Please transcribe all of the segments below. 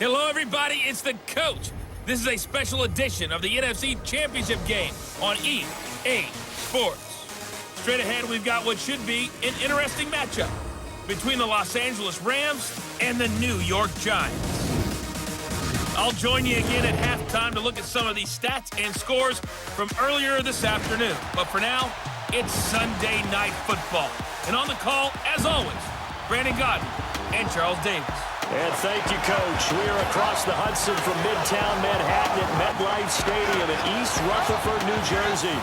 Hello, everybody. It's the coach. This is a special edition of the NFC Championship game on EA Sports. Straight ahead, we've got what should be an interesting matchup between the Los Angeles Rams and the New York Giants. I'll join you again at halftime to look at some of these stats and scores from earlier this afternoon. But for now, it's Sunday Night Football. And on the call, as always, Brandon Godden and Charles Davis. And thank you, Coach. We are across the Hudson from Midtown Manhattan at MetLife Stadium in East Rutherford, New Jersey.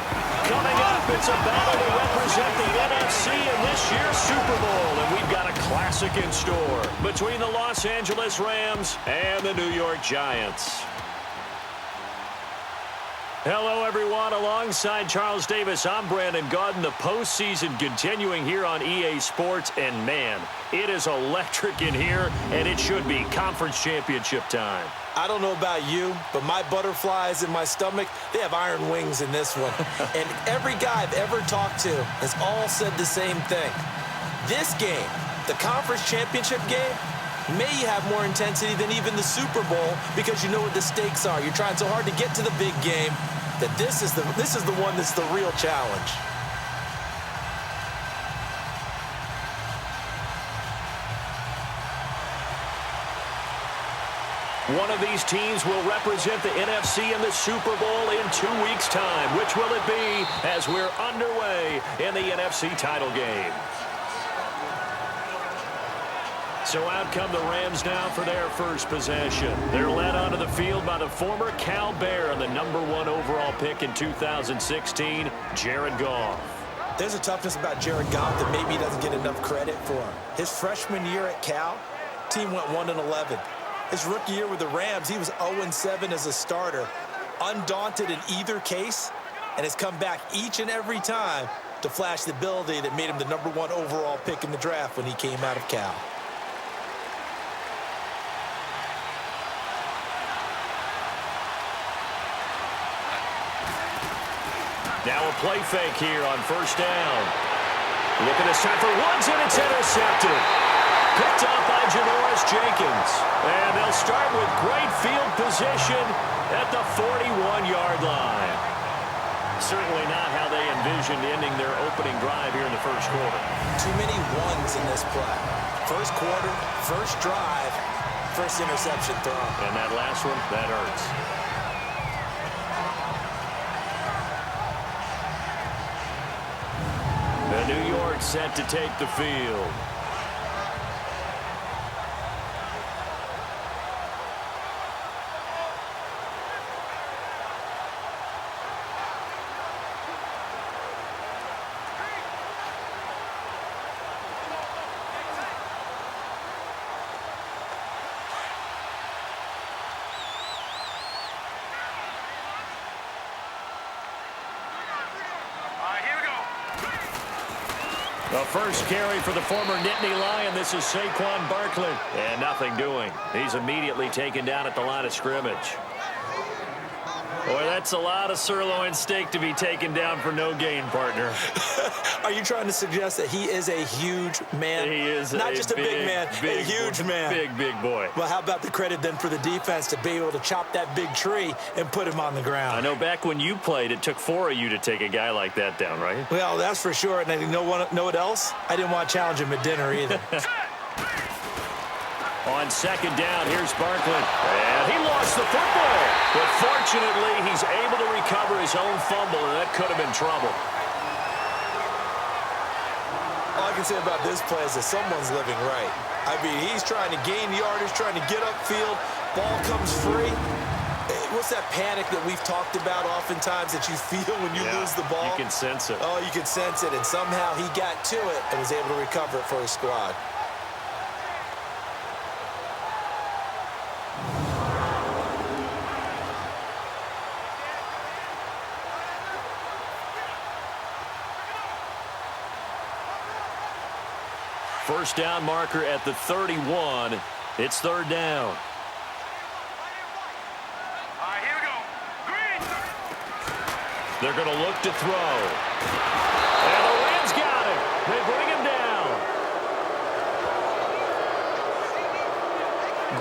Coming up, it's a battle to represent the NFC in this year's Super Bowl. And we've got a classic in store between the Los Angeles Rams and the New York Giants. Hello, everyone. Alongside Charles Davis, I'm Brandon Godden. The postseason continuing here on EA Sports. And, man, it is electric in here, and it should be conference championship time. I don't know about you, but my butterflies in my stomach, they have iron wings in this one. And every guy I've ever talked to has all said the same thing. This game, the conference championship game, may have more intensity than even the Super Bowl because you know what the stakes are. You're trying so hard to get to the big game that this is the one that's the real challenge. One of these teams will represent the NFC in the Super Bowl in 2 weeks' time. Which will it be as we're underway in the NFC title game? So out come the Rams now for their first possession. They're led onto the field by the former Cal Bear and the #1 overall pick in 2016, Jared Goff. There's a toughness about Jared Goff that maybe he doesn't get enough credit for. His freshman year at Cal, team went 1-11. His rookie year with the Rams, he was 0-7 as a starter, undaunted in either case, and has come back each and every time to flash the ability that made him the #1 overall pick in the draft when he came out of Cal. Now a play fake here on first down. Looking this time for Woods, and it's intercepted. Picked up by Janoris Jenkins. And they'll start with great field position at the 41-yard line. Certainly not how they envisioned ending their opening drive here in the first quarter. Too many ones in this play. First quarter, first drive, first interception throw. And that last one, that hurts. The New York set to take the field. The first carry for the former Nittany Lion. This is Saquon Barkley. And nothing doing. He's immediately taken down at the line of scrimmage. Boy, that's a lot of sirloin steak to be taken down for no gain, partner. Are you trying to suggest that he is a huge man? He is not just a big man, a huge man. Big boy. Well, how about the credit then for the defense to be able to chop that big tree and put him on the ground? I know back when you played, it took 4 of you to take a guy like that down, right? Well, that's for sure. And you know what else? I didn't want to challenge him at dinner either. On second down, here's Barkley. And he lost the football. But fortunately, he's able to recover his own fumble, and that could have been trouble. All I can say about this play is that someone's living right. I mean, he's trying to gain yardage, trying to get upfield. Ball comes free. What's that panic that we've talked about oftentimes that you feel when you lose the ball? You can sense it. Oh, you can sense it. And somehow he got to it and was able to recover it for his squad. First down marker at the 31. It's third down. Here we go. Green. They're going to look to throw. And the Rams got it. They bring him down.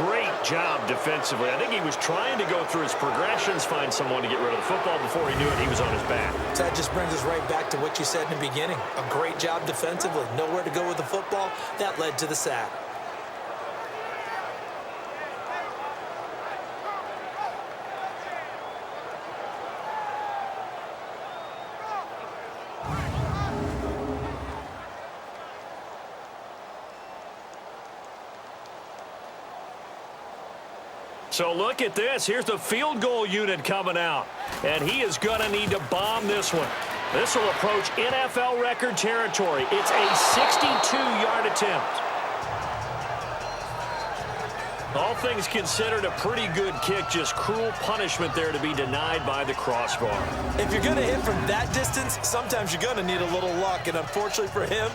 Great job defensively. I think he was trying to go through his progressions, find someone to get rid of the football. Before he knew it, he was on his back. So that just brings us right back to what you said in the beginning. A great job defensively. Nowhere to go with the football. That led to the sack. So look at this. Here's the field goal unit coming out. And he is going to need to bomb this one. This will approach NFL record territory. It's a 62-yard attempt. All things considered, a pretty good kick. Just cruel punishment there to be denied by the crossbar. If you're going to hit from that distance, sometimes you're going to need a little luck. And unfortunately for him,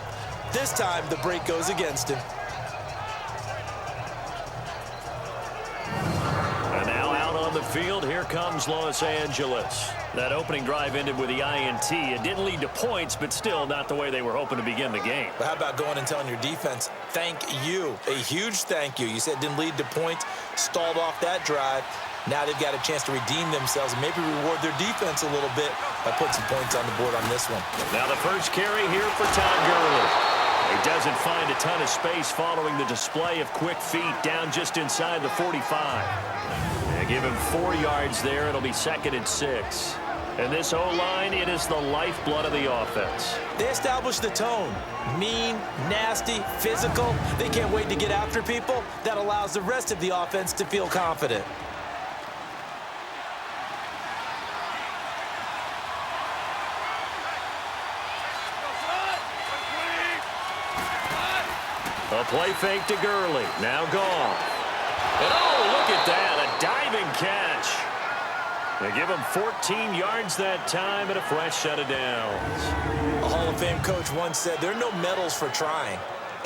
this time the break goes against him. The field, here comes Los Angeles. That opening drive ended with the INT. It didn't lead to points, but still not the way they were hoping to begin the game. But how about going and telling your defense, thank you, a huge thank you. You said it didn't lead to points, stalled off that drive. Now they've got a chance to redeem themselves and maybe reward their defense a little bit by putting some points on the board on this one. Now the first carry here for Todd Gurley. He doesn't find a ton of space following the display of quick feet down just inside the 45. Give him 4 yards there. It'll be 2nd and 6. And this O-line, it is the lifeblood of the offense. They established the tone. Mean, nasty, physical. They can't wait to get after people. That allows the rest of the offense to feel confident. A play fake to Gurley. Now gone. And oh, look at that. A diving catch. They give him 14 yards that time and a fresh set of downs. A Hall of Fame coach once said, there are no medals for trying.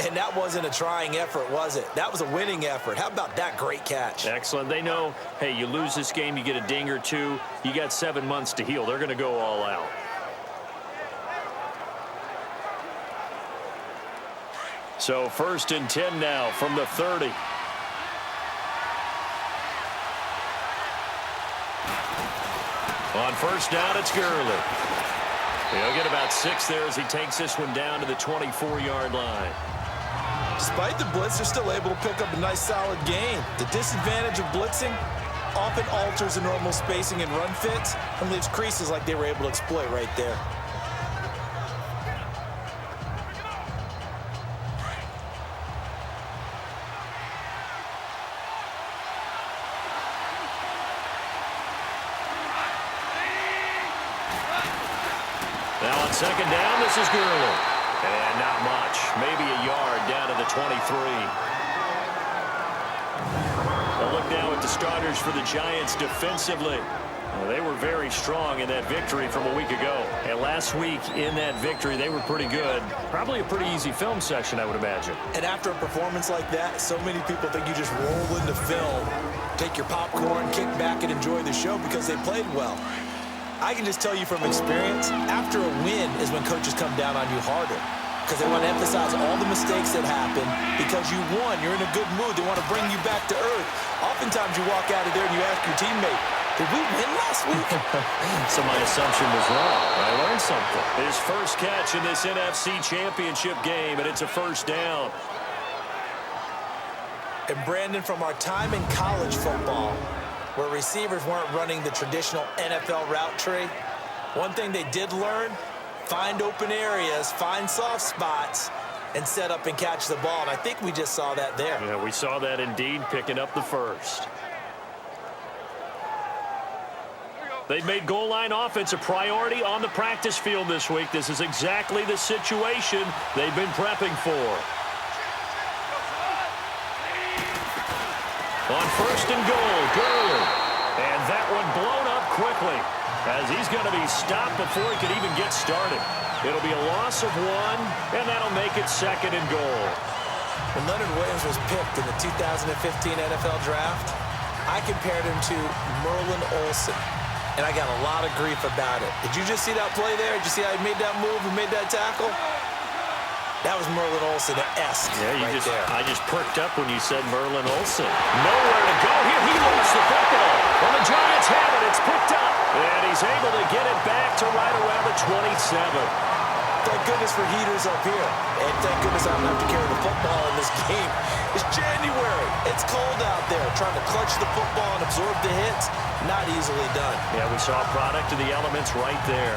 And that wasn't a trying effort, was it? That was a winning effort. How about that great catch? Excellent. They know, hey, you lose this game, you get a ding or two. You got 7 months to heal. They're going to go all out. So 1st and 10 now from the 30. On first down, it's Gurley. He'll get about 6 there as he takes this one down to the 24-yard line. Despite the blitz, they're still able to pick up a nice, solid gain. The disadvantage of blitzing often alters the normal spacing and run fits and leaves creases like they were able to exploit right there. Now on 2nd down, this is Gurley. And not much. Maybe a yard down to the 23. A look now at the starters for the Giants defensively. Well, they were very strong in that victory from a week ago. And last week in that victory, they were pretty good. Probably a pretty easy film session, I would imagine. And after a performance like that, so many people think you just roll into film, take your popcorn, kick back, and enjoy the show because they played well. I can just tell you from experience, after a win is when coaches come down on you harder because they want to emphasize all the mistakes that happened. Because you won, you're in a good mood. They want to bring you back to earth. Oftentimes you walk out of there and you ask your teammate, did we win last week? So my assumption was wrong. I learned something. His first catch in this NFC Championship game, and it's a 1st down. And Brandon, from our time in college football, where receivers weren't running the traditional NFL route tree, one thing they did learn, find open areas, find soft spots, and set up and catch the ball. And I think we just saw that there. Yeah, we saw that indeed, picking up the 1st. They've made goal line offense a priority on the practice field this week. This is exactly the situation they've been prepping for. On 1st and goal, Gurley. And that one blown up quickly as he's going to be stopped before he could even get started. It'll be a loss of 1, and that'll make it 2nd and goal. When Leonard Williams was picked in the 2015 NFL Draft, I compared him to Merlin Olsen, and I got a lot of grief about it. Did you just see that play there? Did you see how he made that move and made that tackle? That was Merlin Olsen-esque I just perked up when you said Merlin Olsen. Nowhere to go here. He lost the football. Well, the Giants have it. It's picked up. And he's able to get it back to right around the 27. Thank goodness for heaters up here. And thank goodness I don't have to carry the football in this game. It's January. It's cold out there. Trying to clutch the football and absorb the hits, not easily done. Yeah, we saw a product of the elements right there.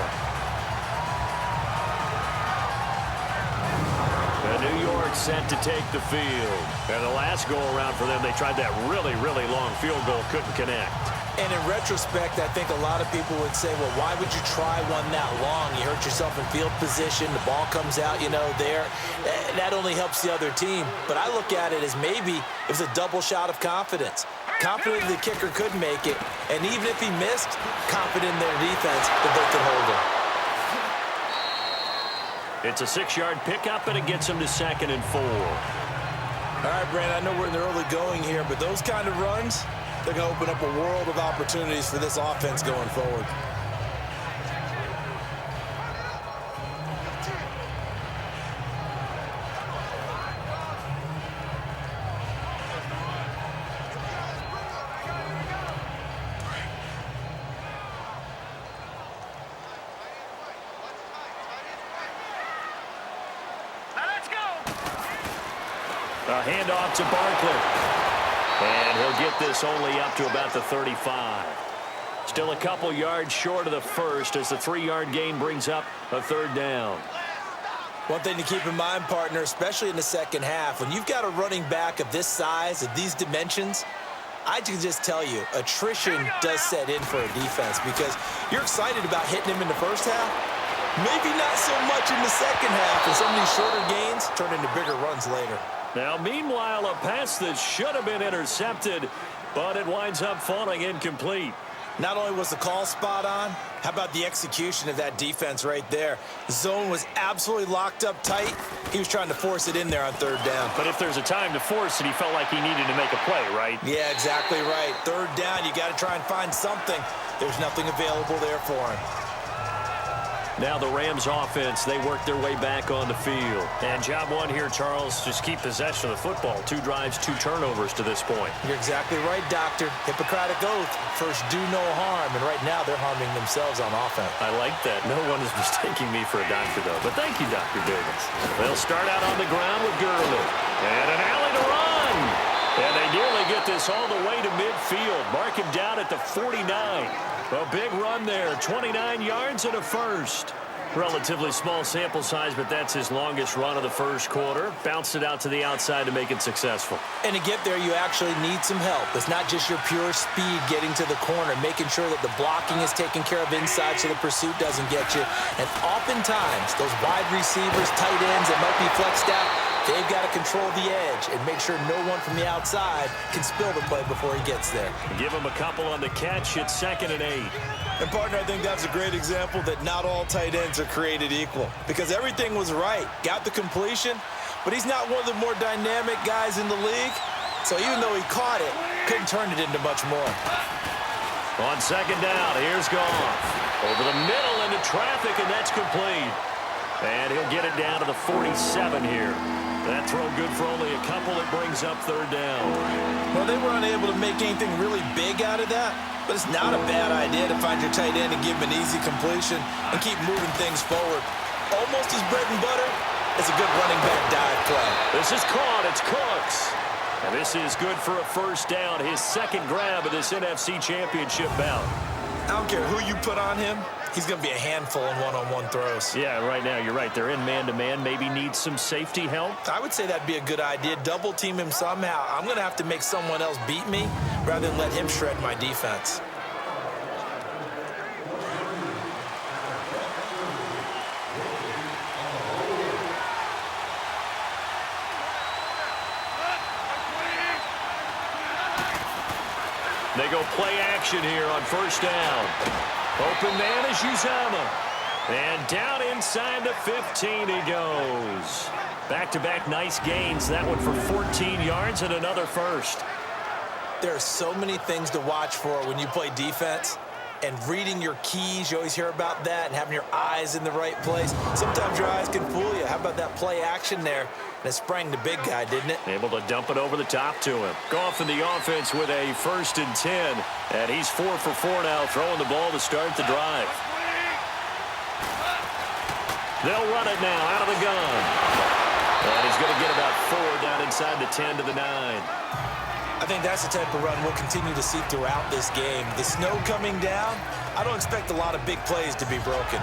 New York set to take the field. And the last go-around for them, they tried that really, really long field goal, couldn't connect. And in retrospect, I think a lot of people would say, well, why would you try one that long? You hurt yourself in field position. The ball comes out, there. That only helps the other team. But I look at it as maybe it was a double shot of confidence. Confident the kicker could make it. And even if he missed, confident in their defense that they could hold him. It's a 6-yard pickup, and it gets him to 2nd and 4. All right, Brandon, I know we're in the early going here, but those kind of runs, they're going to open up a world of opportunities for this offense going forward. A handoff to Barkley. And he'll get this only up to about the 35. Still a couple yards short of the first as the 3-yard gain brings up a 3rd down. One thing to keep in mind, partner, especially in the second half, when you've got a running back of this size, of these dimensions, I can just tell you, attrition does set in for a defense because you're excited about hitting him in the first half. Maybe not so much in the second half, and some of these shorter gains turn into bigger runs later. Now, meanwhile, a pass that should have been intercepted, but it winds up falling incomplete. Not only was the call spot on, how about the execution of that defense right there? The zone was absolutely locked up tight. He was trying to force it in there on 3rd down. But if there's a time to force it, he felt like he needed to make a play, right? Yeah, exactly right. 3rd down, you got to try and find something. There's nothing available there for him. Now the Rams offense, they work their way back on the field. And job one here, Charles, just keep possession of the football. 2 drives, 2 turnovers to this point. You're exactly right, Doctor. Hippocratic oath. First, do no harm. And right now, they're harming themselves on offense. I like that. No one is mistaking me for a doctor, though. But thank you, Dr. Davis. They'll start out on the ground with Gurley. And an alley to run. And they nearly get this all the way to midfield. Mark him down at the 49. A big run there, 29 yards and a first. Relatively small sample size, but that's his longest run of the first quarter. Bounced it out to the outside to make it successful. And to get there, you actually need some help. It's not just your pure speed getting to the corner, making sure that the blocking is taken care of inside so the pursuit doesn't get you. And oftentimes, those wide receivers, tight ends that might be flexed out, they've got to control the edge and make sure no one from the outside can spill the play before he gets there. Give him a couple on the catch. It's 2nd and 8. And, partner, I think that's a great example that not all tight ends are created equal because everything was right. Got the completion, but he's not one of the more dynamic guys in the league. So even though he caught it, couldn't turn it into much more. On 2nd down, here's Goff. Over the middle into traffic, and that's complete. And he'll get it down to the 47 here. That throw good for only a couple. It brings up 3rd down. Well, they were unable to make anything really big out of that, but it's not a bad idea to find your tight end and give him an easy completion and keep moving things forward. Almost his bread and butter is a good running back dive play. This is caught. It's Cooks. And this is good for a 1st down, his 2nd grab of this NFC Championship bout. I don't care who you put on him. He's going to be a handful in one-on-one throws. Yeah, right now, you're right. They're in man-to-man. Maybe needs some safety help. I would say that'd be a good idea. Double team him somehow. I'm going to have to make someone else beat me rather than let him shred my defense. They go play action here on 1st down. Open man is Uzama. And down inside the 15 he goes. Back-to-back nice gains. That one for 14 yards and another first. There are so many things to watch for when you play defense. and reading your keys. You always hear about that, and having your eyes in the right place. Sometimes your eyes can fool you. How about that play action there? And it sprang the big guy, didn't it? Able to dump it over the top to him. Goff in the offense with a 1st and 10. And he's 4 for 4 now, throwing the ball to start the drive. They'll run it now out of the gun. And he's going to get about 4 down inside the 10 to the 9. I think that's the type of run we'll continue to see throughout this game. The snow coming down, I don't expect a lot of big plays to be broken.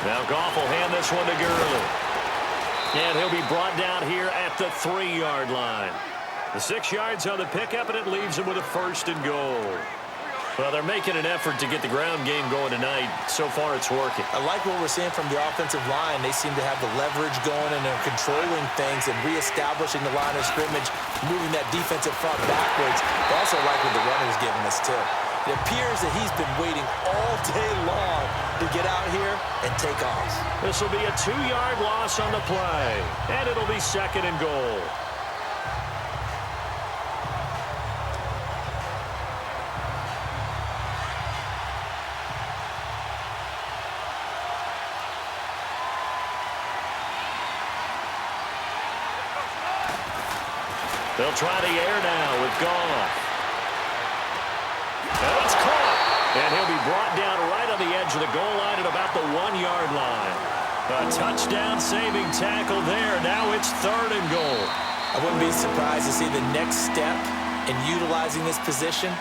Now Goff will hand this one to Gurley. And he'll be brought down here at the 3-yard line. The 6 yards on the pickup, and it leaves him with a 1st and goal. Well, they're making an effort to get the ground game going tonight. So far, it's working. I like what we're seeing from the offensive line. They seem to have the leverage going, and they're controlling things and reestablishing the line of scrimmage, moving that defensive front backwards. I also like what the runner's giving us, too. It appears that he's been waiting all day long to get out here and take off. This will be a 2-yard loss on the play, and it'll be 2nd and goal. They'll try the air now with Goff. And it's caught. And he'll be brought down right on the edge of the goal line at about the 1-yard line. A touchdown-saving tackle there. Now it's 3rd and goal. I wouldn't be surprised to see the next step in utilizing this position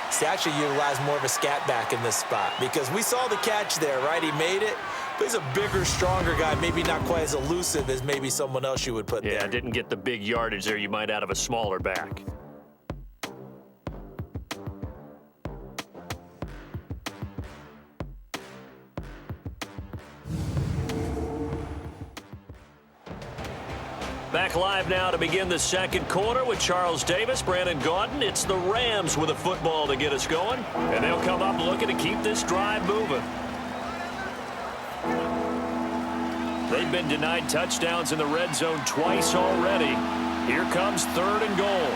is to actually utilize more of a scat back in this spot. Because we saw the catch there, right? He made it. But he's a bigger, stronger guy, maybe not quite as elusive as maybe someone else you would put there. Yeah, didn't get the big yardage there you might out of a smaller back. Back live now to begin the 2nd quarter with Charles Davis, Brandon Gaudin. It's the Rams with a football to get us going. And they'll come up looking to keep this drive moving. They've been denied touchdowns in the red zone twice already. Here comes 3rd and goal.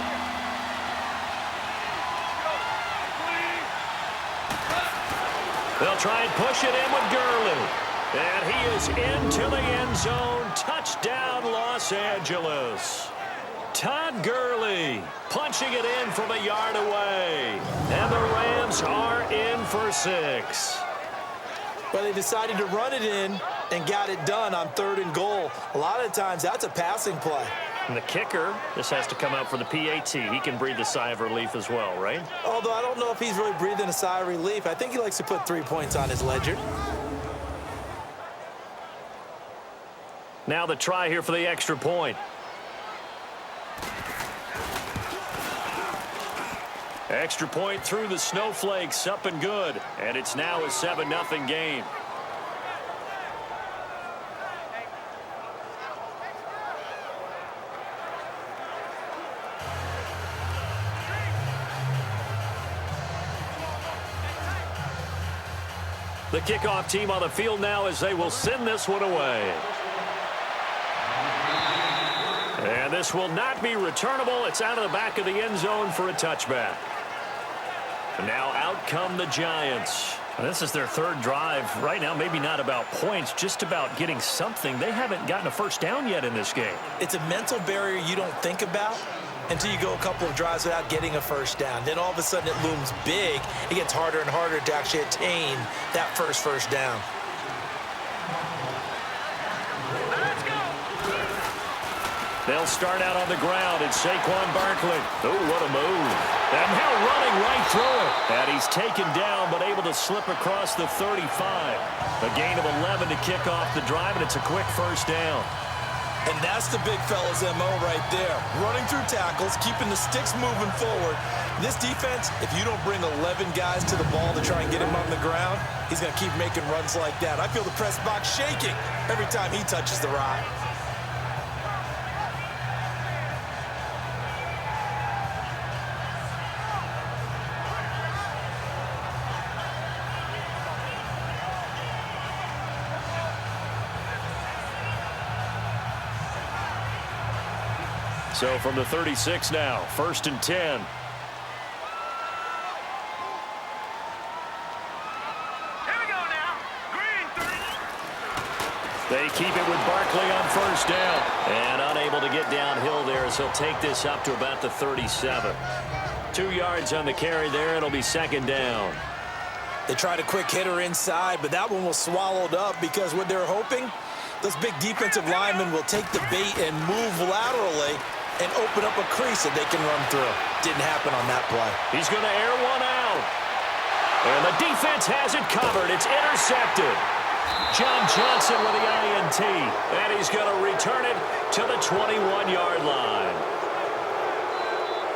They'll try and push it in with Gurley. And he is into the end zone. Touchdown, Los Angeles. Todd Gurley punching it in from a yard away. And the Rams are in for 6. Well, they decided to run it in and got it done on 3rd and goal. A lot of times, that's a passing play. And the kicker, this has to come out for the PAT. He can breathe a sigh of relief as well, right? Although I don't know if he's really breathing a sigh of relief. I think he likes to put 3 points on his ledger. Now the try here for the extra point. Extra point through the snowflakes, up and good. And it's now a 7-0 game. The kickoff team on the field now as they will send this one away. And this will not be returnable. It's out of the back of the end zone for a touchback. And now out come the Giants. And this is their 3rd drive. Right now, maybe not about points, just about getting something. They haven't gotten a 1st down yet in this game. It's a mental barrier you don't think about until you go a couple of drives without getting a 1st down. Then all of a sudden it looms big. It gets harder and harder to actually attain that first down. They'll start out on the ground, and Saquon Barkley. Oh, what a move. And now running right through it. And he's taken down, but able to slip across the 35. A gain of 11 to kick off the drive, and it's a quick 1st down. And that's the big fella's MO right there. Running through tackles, keeping the sticks moving forward. This defense, if you don't bring 11 guys to the ball to try and get him on the ground, he's going to keep making runs like that. I feel the press box shaking every time he touches the rock. So from the 36 now, 1st and 10. They keep it with Barkley on 1st down. And unable to get downhill there, so he'll take this up to about the 37. 2 yards on the carry there. It'll be 2nd down. They tried a quick hitter inside, but that one was swallowed up because what they're hoping, those big defensive linemen will take the bait and move laterally and open up a crease that they can run through. Didn't happen on that play. He's going to air one out. And the defense has it covered. It's intercepted. John Johnson with the INT. And he's going to return it to the 21-yard line.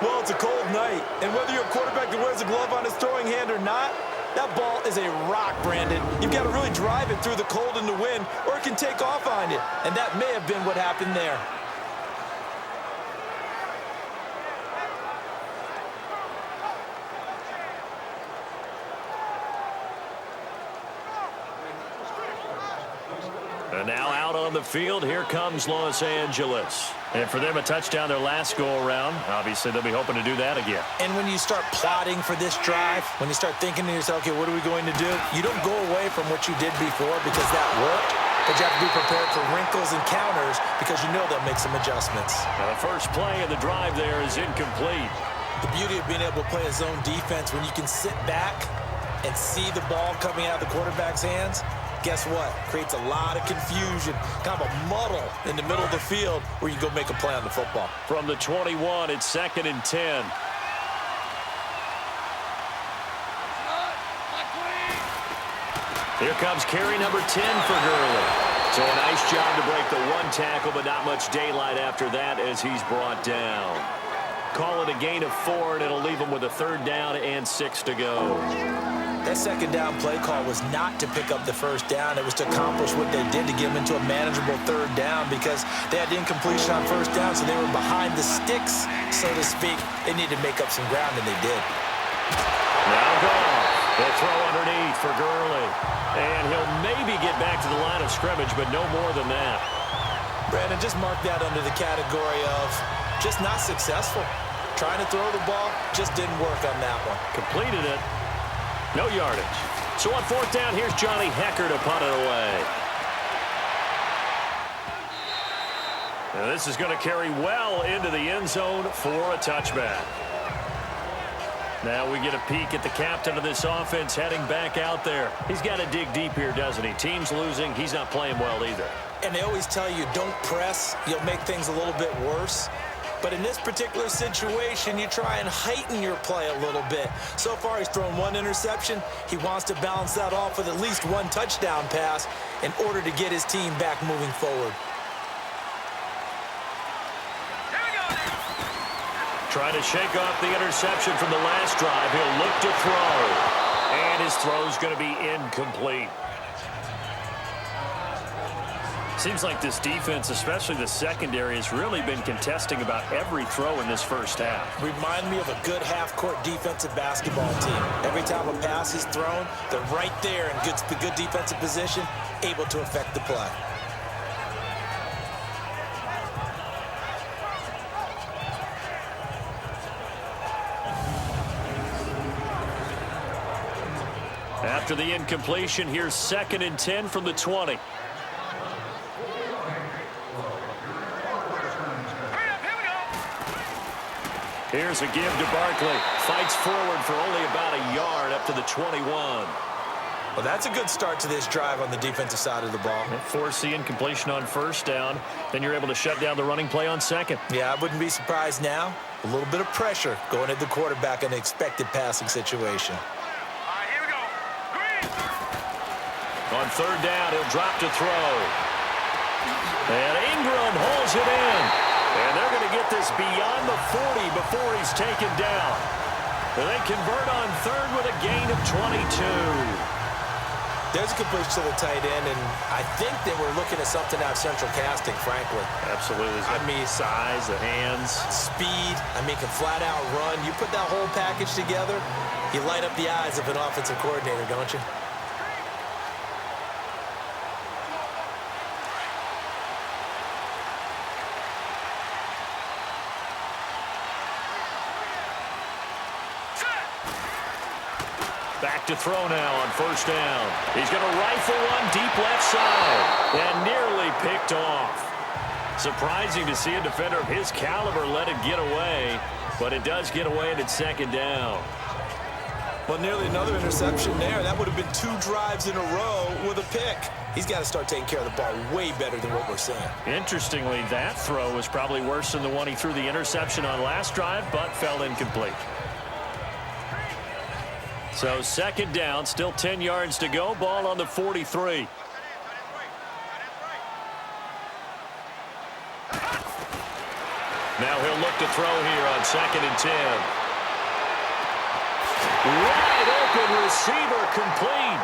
Well, it's a cold night, and whether you're a quarterback that wears a glove on his throwing hand or not, that ball is a rock, Brandon. You've got to really drive it through the cold and the wind, or it can take off on you. And that may have been what happened there. And now out on the field, here comes Los Angeles. And for them, a touchdown their last go-around. Obviously, they'll be hoping to do that again. And when you start plotting for this drive, when you start thinking to yourself, okay, what are we going to do? You don't go away from what you did before because that worked, but you have to be prepared for wrinkles and counters because you know they'll make some adjustments. Now, the first play of the drive there is incomplete. The beauty of being able to play a zone defense when you can sit back and see the ball coming out of the quarterback's hands, guess what? Creates a lot of confusion, kind of a muddle in the middle of the field where you go make a play on the football. From the 21, it's 2nd and 10. Here comes carry number 10 for Gurley. So a nice job to break the one tackle, but not much daylight after that as he's brought down. Call it a gain of 4, and it'll leave him with a 3rd down and 6 to go. That 2nd down play call was not to pick up the 1st down. It was to accomplish what they did to get them into a manageable 3rd down because they had the incompletion on 1st down, so they were behind the sticks, so to speak. They needed to make up some ground, and they did. Now gone. They'll throw underneath for Gurley. And he'll maybe get back to the line of scrimmage, but no more than that. Brandon, just mark that under the category of just not successful. Trying to throw the ball, just didn't work on that one. Completed it. No yardage. So on 4th down, here's Johnny Hecker to punt it away. Now this is going to carry well into the end zone for a touchback. Now we get a peek at the captain of this offense heading back out there. He's got to dig deep here, doesn't he? Team's losing. He's not playing well either. And they always tell you, don't press. You'll make things a little bit worse. But in this particular situation, you try and heighten your play a little bit. So far, he's thrown 1 interception. He wants to balance that off with at least 1 touchdown pass in order to get his team back moving forward. Trying to shake off the interception from the last drive. He'll look to throw. And his throw's going to be incomplete. Seems like this defense, especially the secondary, has really been contesting about every throw in this first half. Remind me of a good half-court defensive basketball team. Every time a pass is thrown, they're right there in good defensive position, able to affect the play. After the incompletion, here's 2nd and 10 from the 20. Here's a give to Barkley. Fights forward for only about a yard up to the 21. Well, that's a good start to this drive on the defensive side of the ball. Force the incompletion on 1st down. Then you're able to shut down the running play on 2nd. Yeah, I wouldn't be surprised now. A little bit of pressure going at the quarterback in an expected passing situation. All right, here we go. Green. On 3rd down, he'll drop to throw. And Ingram holds it in. And they're going to get this beyond the 40 before he's taken down. And they convert on 3rd with a gain of 22. There's a completion to the tight end, and I think they were looking at something out of central casting, frankly. Absolutely. I mean, size, the hands. Speed, I mean, can flat out run. You put that whole package together, you light up the eyes of an offensive coordinator, don't you? Back to throw now on first down. He's going to rifle one deep left side and nearly picked off. Surprising to see a defender of his caliber let it get away, but it does get away and it's second down. Well, nearly another interception there. That would have been 2 drives in a row with a pick. He's got to start taking care of the ball way better than what we're seeing. Interestingly, that throw was probably worse than the one he threw the interception on last drive, but fell incomplete. So second down, still 10 yards to go. Ball on the 43. Now he'll look to throw here on second and 10. Wide open receiver complete.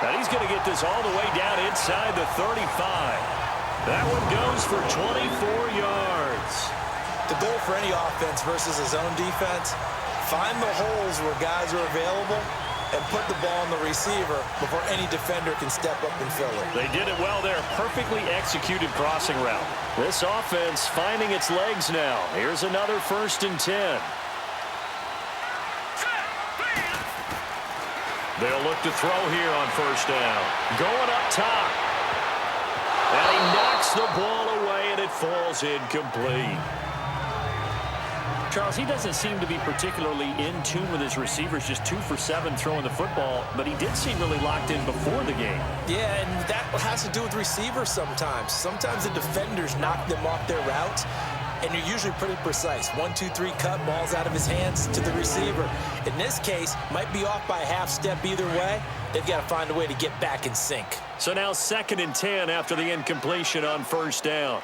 And he's going to get this all the way down inside the 35. That one goes for 24 yards. The goal for any offense versus a zone defense, find the holes where guys are available and put the ball on the receiver before any defender can step up and fill it. They did it well there. Perfectly executed crossing route. This offense finding its legs now. Here's another first and 10. They'll look to throw here on first down. Going up top. And he knocks the ball away, and it falls incomplete. Charles, he doesn't seem to be particularly in tune with his receivers, just 2 for 7 throwing the football, but he did seem really locked in before the game. Yeah, and that has to do with receivers sometimes. Sometimes the defenders knock them off their routes, and you're usually pretty precise. 1, 2, 3 cut, balls out of his hands to the receiver. In this case, might be off by a half step either way. They've got to find a way to get back in sync. So now second and 10 after the incompletion on first down.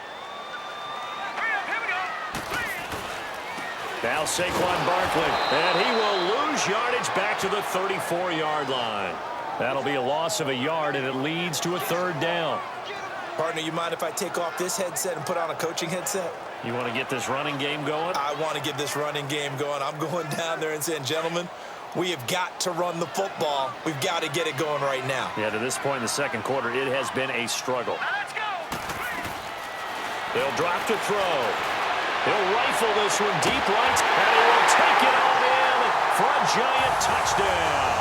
Now Saquon Barkley, and he will lose yardage back to the 34-yard line. That'll be a loss of a yard, and it leads to a third down. Partner, you mind if I take off this headset and put on a coaching headset? You want to get this running game going? I want to get this running game going. I'm going down there and saying, gentlemen, we have got to run the football. We've got to get it going right now. Yeah, to this point in the second quarter, it has been a struggle. Let's go. They'll drop to throw. He'll rifle this one deep right, and he will take it all in for a giant touchdown.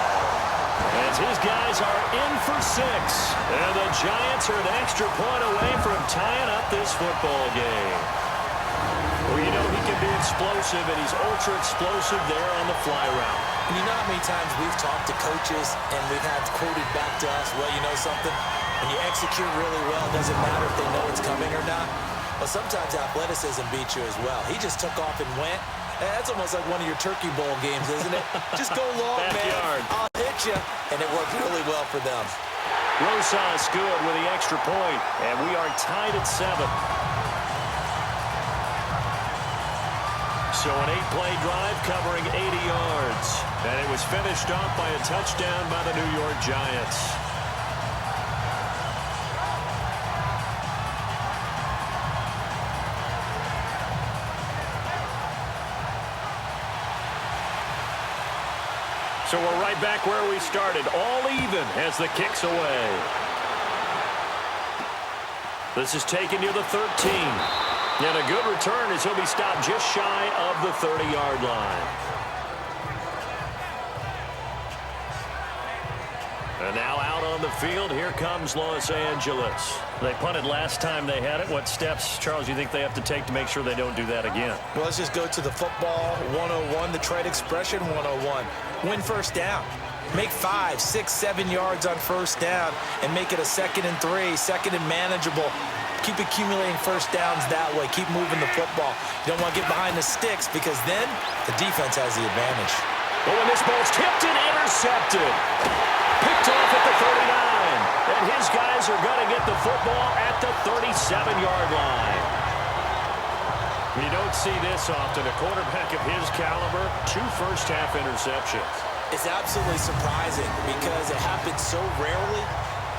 As his guys are in for 6, and the Giants are an extra point away from tying up this football game. Well, you know he can be explosive, and he's ultra explosive there on the fly route. And you know how many times we've talked to coaches and we've had quoted back to us, well, you know something? When you execute really well, it doesn't matter if they know it's coming or not. Well, sometimes athleticism beats you as well. He just took off and went. That's almost like one of your Turkey Bowl games, isn't it? Just go long, man. I'll hit you. And it worked really well for them. Rosas good with the extra point, and we are tied at 7. So an 8-play drive covering 80 yards. And it was finished off by a touchdown by the New York Giants. So we're right back where we started, all even as the kick's away. This is taken near the 13. And a good return as he'll be stopped just shy of the 30-yard line. And now out on the field, here comes Los Angeles. They punted last time they had it. What steps, Charles, you think they have to take to make sure they don't do that again? Well, let's just go to the football 101, the trade expression 101. Win first down. Make 5, 6, 7 yards on first down and make it a 2nd and 3, 2nd and manageable. Keep accumulating first downs that way. Keep moving the football. You don't want to get behind the sticks because then the defense has the advantage. Oh, and this ball's tipped and intercepted. Picked off at the 39. And his guys are going to get the football at the 37-yard line. You don't see this often. A quarterback of his caliber, 2 first-half interceptions. It's absolutely surprising because it happens so rarely.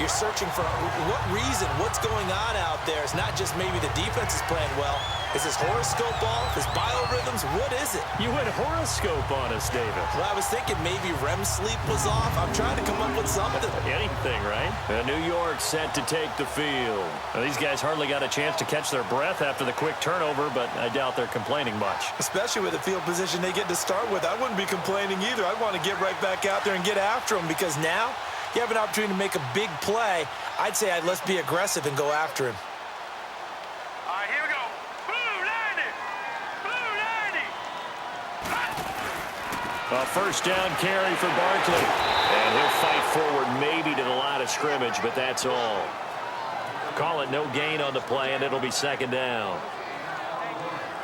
You're searching for what reason, what's going on out there. It's not just maybe the defense is playing well. Is his horoscope off? His biorhythms? What is it? You went horoscope on us, David. Well, I was thinking maybe REM sleep was off. I'm trying to come up with something. Anything, right? New York set to take the field. Now, these guys hardly got a chance to catch their breath after the quick turnover, but I doubt they're complaining much. Especially with the field position they get to start with. I wouldn't be complaining either. I'd want to get right back out there and get after them because now you have an opportunity to make a big play. I'd say let's be aggressive and go after him. All right, here we go. Blue 90. A first down carry for Barkley. And he'll fight forward maybe to the line of scrimmage, but that's all. Call it no gain on the play, and it'll be second down.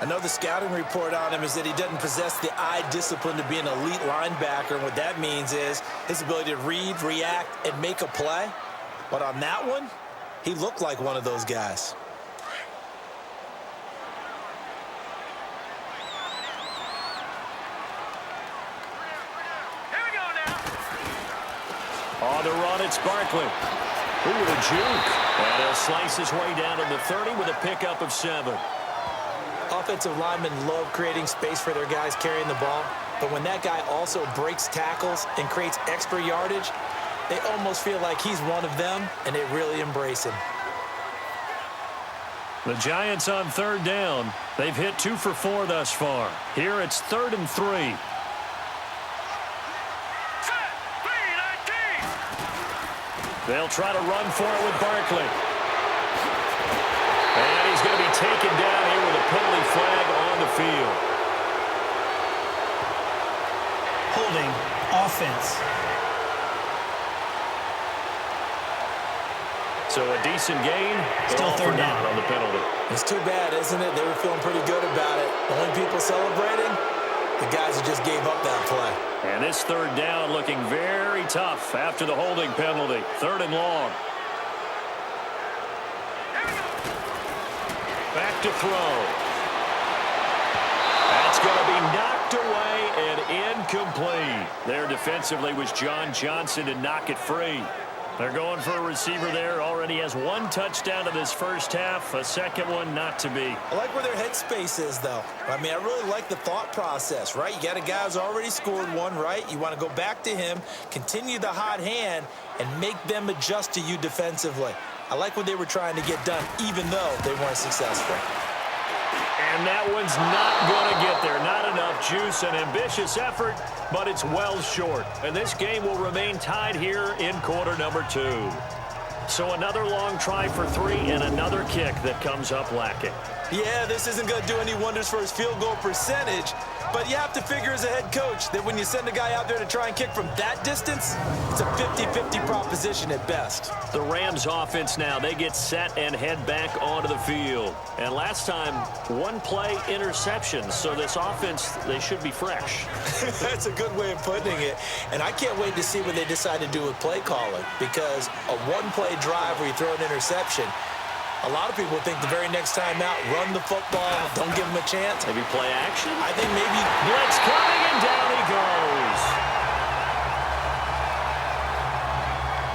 I know the scouting report on him is that he doesn't possess the eye discipline to be an elite linebacker, and what that means is his ability to read, react, and make a play. But on that one, he looked like one of those guys. Here we go now. On the run, it's Barkley. Ooh, the juke. And he'll slice his way down to the 30 with a pickup of 7. Offensive linemen love creating space for their guys carrying the ball, but when that guy also breaks tackles and creates extra yardage, they almost feel like he's one of them, and they really embrace him. The Giants on third down. They've hit 2 for 4 thus far. Here it's 3rd and 3. Set. 3-19. They'll try to run for it with Barkley. And he's going to be taken down here with a penalty flag on the field. Holding offense. So a decent gain. Still third down on the penalty. It's too bad, isn't it? They were feeling pretty good about it. The only people celebrating, the guys who just gave up that play. And this third down looking very tough after the holding penalty. 3rd and long. Back to throw. That's going to be knocked away and incomplete. There defensively was John Johnson to knock it free. They're going for a receiver there. Already has 1 touchdown in this first half. A second one not to be. I like where their headspace is, though. I mean, I really like the thought process, right? You got a guy who's already scored 1, right? You want to go back to him, continue the hot hand, and make them adjust to you defensively. I like what they were trying to get done, even though they weren't successful. And that one's not going to get there. Not enough juice, an ambitious effort, but it's well short. And this game will remain tied here in quarter number 2. So another long try for 3 and another kick that comes up lacking. Yeah, this isn't going to do any wonders for his field goal percentage, but you have to figure as a head coach that when you send a guy out there to try and kick from that distance, it's a 50-50 proposition at best. The Rams offense now, they get set and head back onto the field. And last time, 1 play interception, so this offense, they should be fresh. That's a good way of putting it. And I can't wait to see what they decide to do with play calling, because a 1-play drive where you throw an interception, a lot of people think the very next time out, run the football, don't give them a chance. Maybe play action? I think maybe Blitz coming, and down he goes.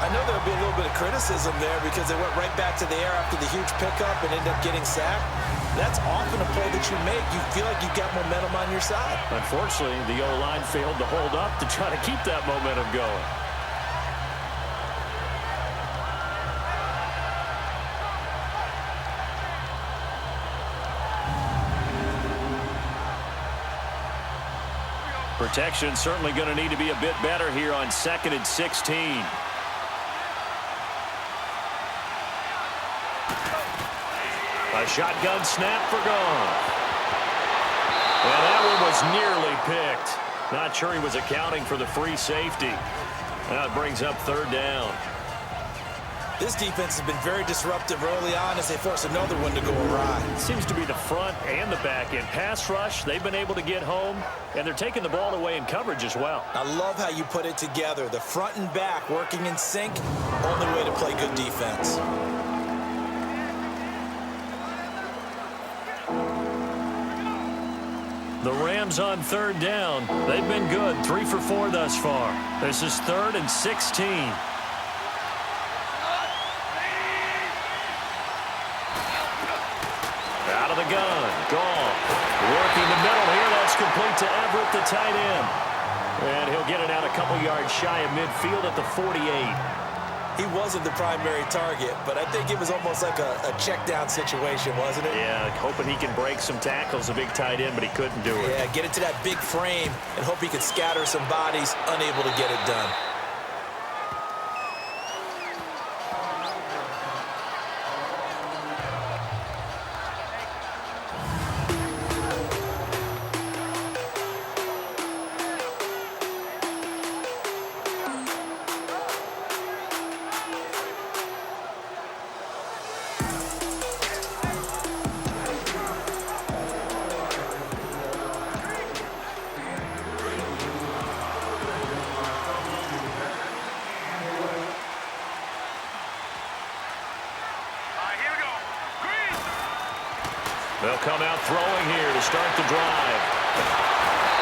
I know there'll be a little bit of criticism there because they went right back to the air after the huge pickup and ended up getting sacked. That's often a play that you make. You feel like you've got momentum on your side. Unfortunately, the O-line failed to hold up to try to keep that momentum going. Protection certainly going to need to be a bit better here on 2nd and 16. A shotgun snap for Goff. And that one was nearly picked. Not sure he was accounting for the free safety. That brings up 3rd down. This defense has been very disruptive early on as they force another one to go awry. Seems to be the front and the back end. Pass rush, they've been able to get home, and they're taking the ball away in coverage as well. I love how you put it together. The front and back working in sync, only way to play good defense. The Rams on 3rd down. They've been good, 3 for 4 thus far. This is 3rd and 16. Out of the gun. Gone. Working the middle here. That's complete to Everett, the tight end. And he'll get it out a couple yards shy of midfield at the 48. He wasn't the primary target, but I think it was almost like a check down situation, wasn't it? Yeah, hoping he can break some tackles, a big tight end, but he couldn't do it. Yeah, get it to that big frame and hope he could scatter some bodies, unable to get it done. They'll come out throwing here to start the drive.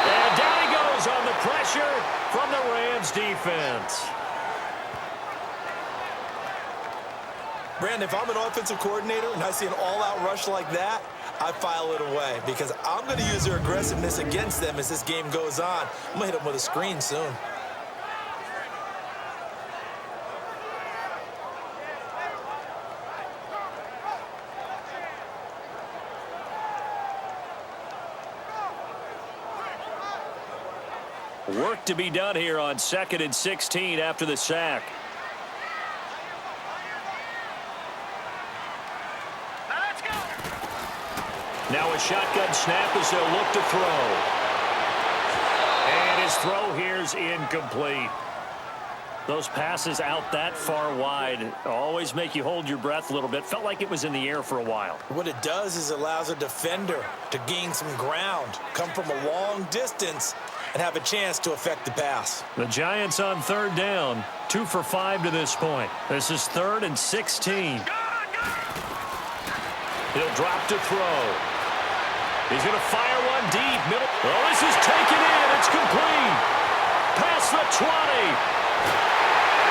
And down he goes on the pressure from the Rams defense. Brandon, if I'm an offensive coordinator and I see an all-out rush like that, I file it away because I'm going to use their aggressiveness against them as this game goes on. I'm going to hit them with a screen soon. Work to be done here on 2nd and 16 after the sack. Let's go. Now a shotgun snap as they'll look to throw. And his throw here's incomplete. Those passes out that far wide always make you hold your breath a little bit. Felt like it was in the air for a while. What it does is allows a defender to gain some ground, come from a long distance, and have a chance to affect the pass. The Giants on 3rd down, 2 for 5 to this point. This is 3rd and 16. He'll drop to throw. He's going to fire one deep. Middle. Oh, this is taken in. It's complete. Past the 20.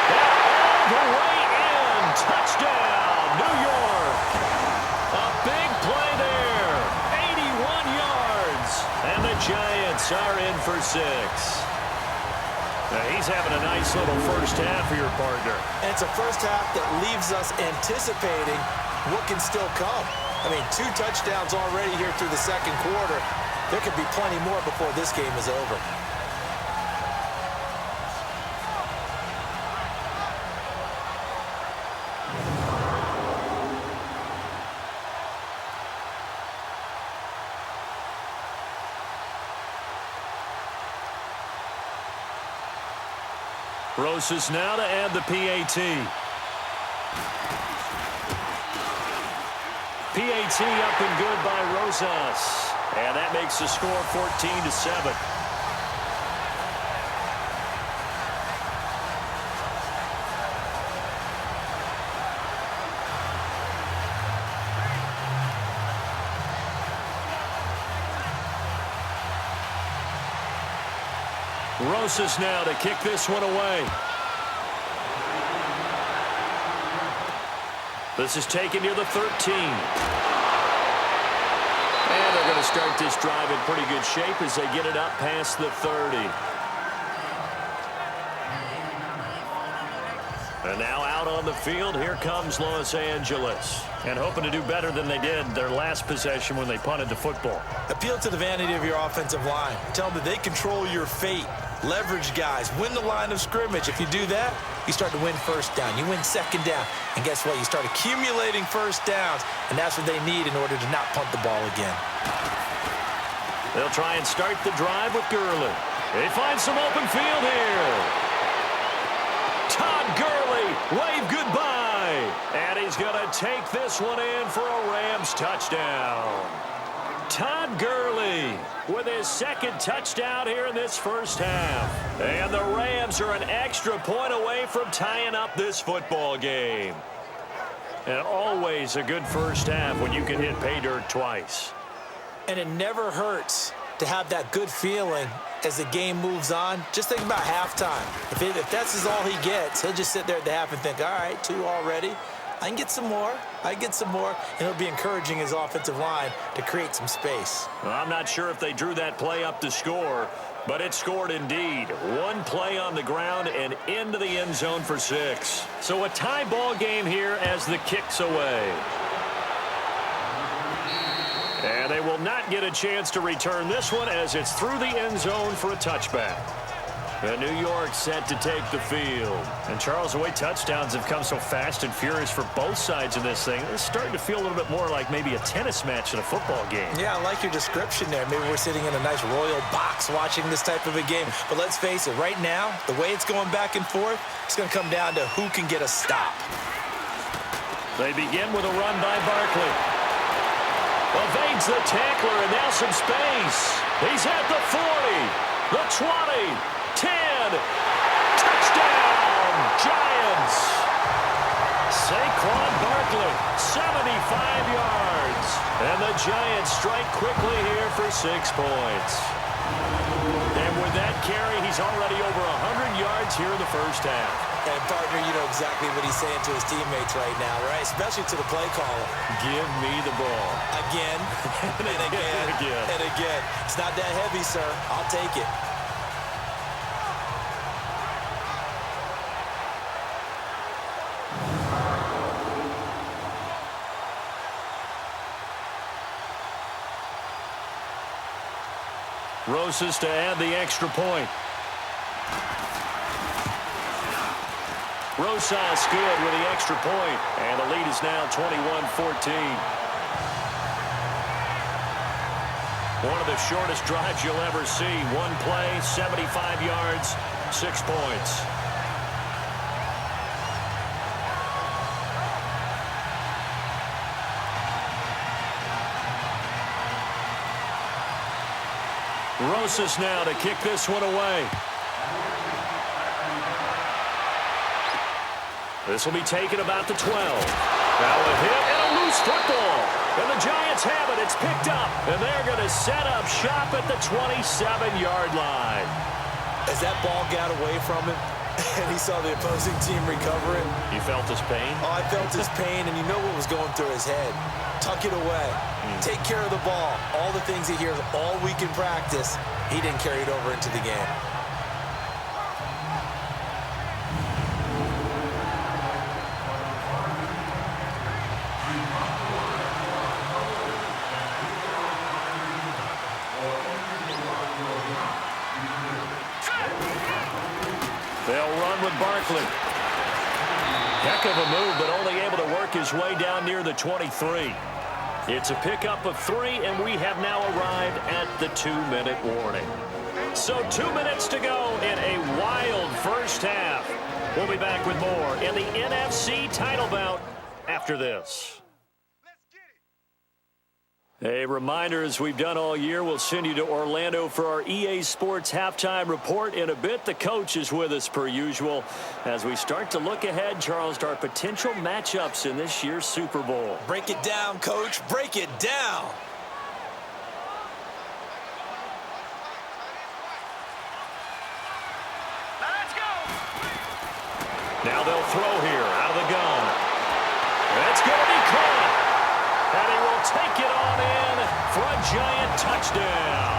And all the way in. Touchdown, New York. A big play there. 81 yards. And the Giants are in for 6. Now he's having a nice little first half for your partner. And it's a first half that leaves us anticipating what can still come. I mean, 2 touchdowns already here through the 2nd quarter. There could be plenty more before this game is over. Rosas now to add the PAT. PAT up and good by Rosas. And that makes the score 14-7. Rosas now to kick this one away. This is taken near the 13. And they're going to start this drive in pretty good shape as they get it up past the 30. And now out on the field, here comes Los Angeles. And hoping to do better than they did their last possession when they punted the football. Appeal to the vanity of your offensive line. Tell them that they control your fate. Leverage guys. Win the line of scrimmage. If you do that, you start to win first down. You win 2nd down. And guess what? You start accumulating first downs. And that's what they need in order to not punt the ball again. They'll try and start the drive with Gurley. They find some open field here. Todd Gurley, wave goodbye. And he's going to take this one in for a Rams touchdown. Todd Gurley with his 2nd touchdown here in this first half. And the Rams are an extra point away from tying up this football game. And always a good first half when you can hit pay dirt twice. And it never hurts to have that good feeling as the game moves on. Just think about halftime. If that's all he gets, he'll just sit there at the half and think, all right, 2 already. I can get some more. And it'll be encouraging his offensive line to create some space. Well, I'm not sure if they drew that play up to score, but it scored indeed. One play on the ground and into the end zone for 6. So a tie ball game here as the kick's away. And they will not get a chance to return this one as it's through the end zone for a touchback. And New York set to take the field. And Charles, the way touchdowns have come so fast and furious for both sides of this thing, it's starting to feel a little bit more like maybe a tennis match than a football game. Yeah, I like your description there. Maybe we're sitting in a nice royal box watching this type of a game. But let's face it, right now, the way it's going back and forth, it's going to come down to who can get a stop. They begin with a run by Barkley. Evades the tackler, and now some space. He's at the 40, the 20, 10. Touchdown, Giants. Saquon Barkley, 75 yards. And the Giants strike quickly here for 6 points. And with that carry, he's already over 100 yards here in the first half. And, partner, you know exactly what he's saying to his teammates right now, right? Especially to the play caller. Give me the ball. Again, and again, and again. It's not that heavy, sir. I'll take it. Rosas to add the extra point. Rosas good with the extra point, and the lead is now 21-14. One of the shortest drives you'll ever see. One play, 75 yards, 6 points. Rosas now to kick this one away. This will be taken about the 12. Now a hit and a loose football. And the Giants have it. It's picked up. And they're going to set up shop at the 27-yard line. As that ball got away from him and he saw the opposing team recover it. You felt his pain? Oh, I felt his pain, and you know what was going through his head. Tuck it away. Take care of the ball. All the things he hears all week in practice, he didn't carry it over into the game. They'll run with Barkley. Heck of a move, but only able to work his way down near the 23. It's a pickup of 3, and we have now arrived at the 2-minute warning. So 2 minutes to go in a wild first half. We'll be back with more in the NFC title bout after this. A reminder, as we've done all year, we'll send you to Orlando for our EA Sports halftime report in a bit. The coach is with us per usual as we start to look ahead, Charles, to our potential matchups in this year's Super Bowl. Break it down, Coach. Break it down. Let's go. Now they'll throw here out of the gun. That's going to be caught. And he will take it on in for a Giant touchdown.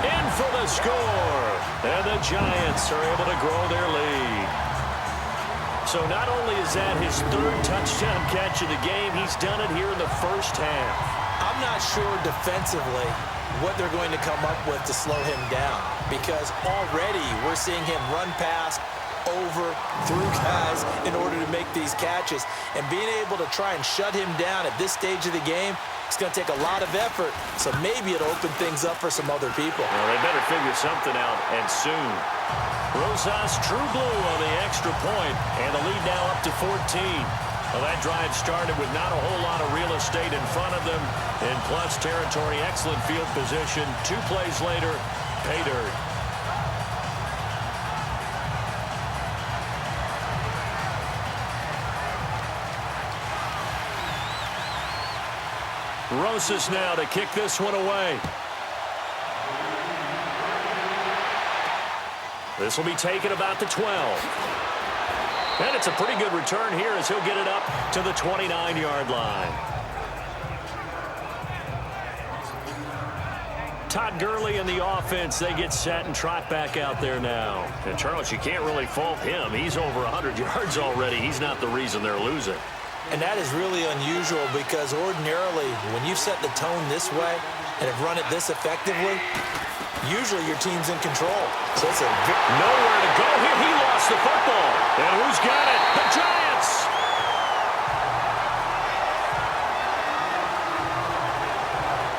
In for the score. And the Giants are able to grow their lead. So not only is that his 3rd touchdown catch of the game, he's done it here in the first half. I'm not sure defensively what they're going to come up with to slow him down, because already we're seeing him run past, over, through guys in order to make these catches. And being able to try and shut him down at this stage of the game, it's going to take a lot of effort. So maybe it'll open things up for some other people. Well, they better figure something out, and soon. Rosas true blue on the extra point, and the lead now up to 14. Well, that drive started with not a whole lot of real estate in front of them. In plus territory, excellent field position. 2 plays later, pay dirt. Rosas now to kick this one away. This will be taken about the 12. And it's a pretty good return here as he'll get it up to the 29-yard line. Todd Gurley and the offense, they get set and trot back out there now. And, Charles, you can't really fault him. He's over 100 yards already. He's not the reason they're losing. And that is really unusual because ordinarily when you set the tone this way and have run it this effectively, usually your team's in control. So it's nowhere to go here. He lost the football. And who's got it? The Giants.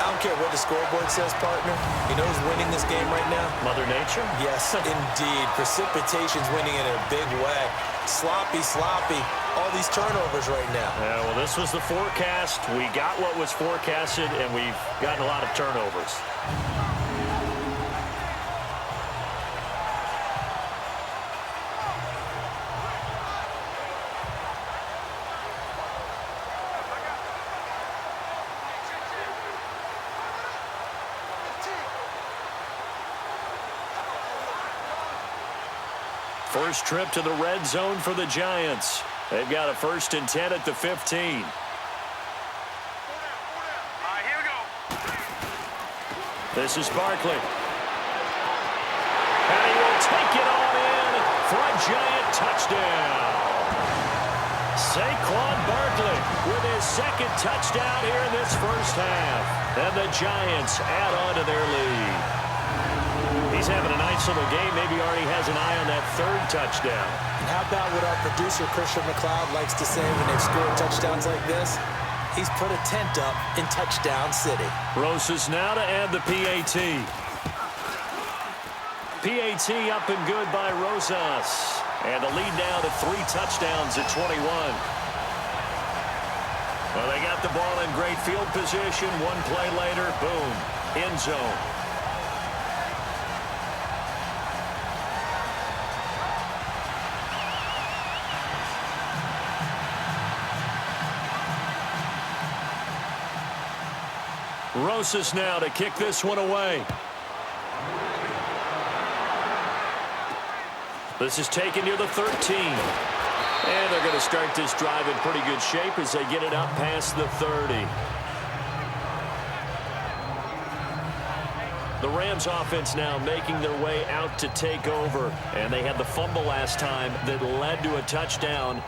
I don't care what the scoreboard says, partner. You know who's winning this game right now? Mother Nature? Yes, indeed. Precipitation's winning in a big way. Sloppy, all these turnovers right now. Yeah, well, this was the forecast. We got what was forecasted, and we've gotten a lot of turnovers. First trip to the red zone for the Giants. They've got a 1st and 10 at the 15. Here we go. This is Barkley. And he will take it on in for a Giant touchdown. Saquon Barkley with his 2nd touchdown here in this first half. And the Giants add on to their lead. He's having a nice little game. Maybe already has an eye on that 3rd touchdown. And how about what our producer, Christian McLeod, likes to say when they've scored touchdowns like this? He's put a tent up in Touchdown City. Rosas now to add the PAT. PAT up and good by Rosas. And the lead now to 3 touchdowns at 21. Well, they got the ball in great field position. One play later, boom, end zone. Rosas now to kick this one away. This is taken near the 13. And they're going to start this drive in pretty good shape as they get it up past the 30. The Rams offense now making their way out to take over. And they had the fumble last time that led to a touchdown.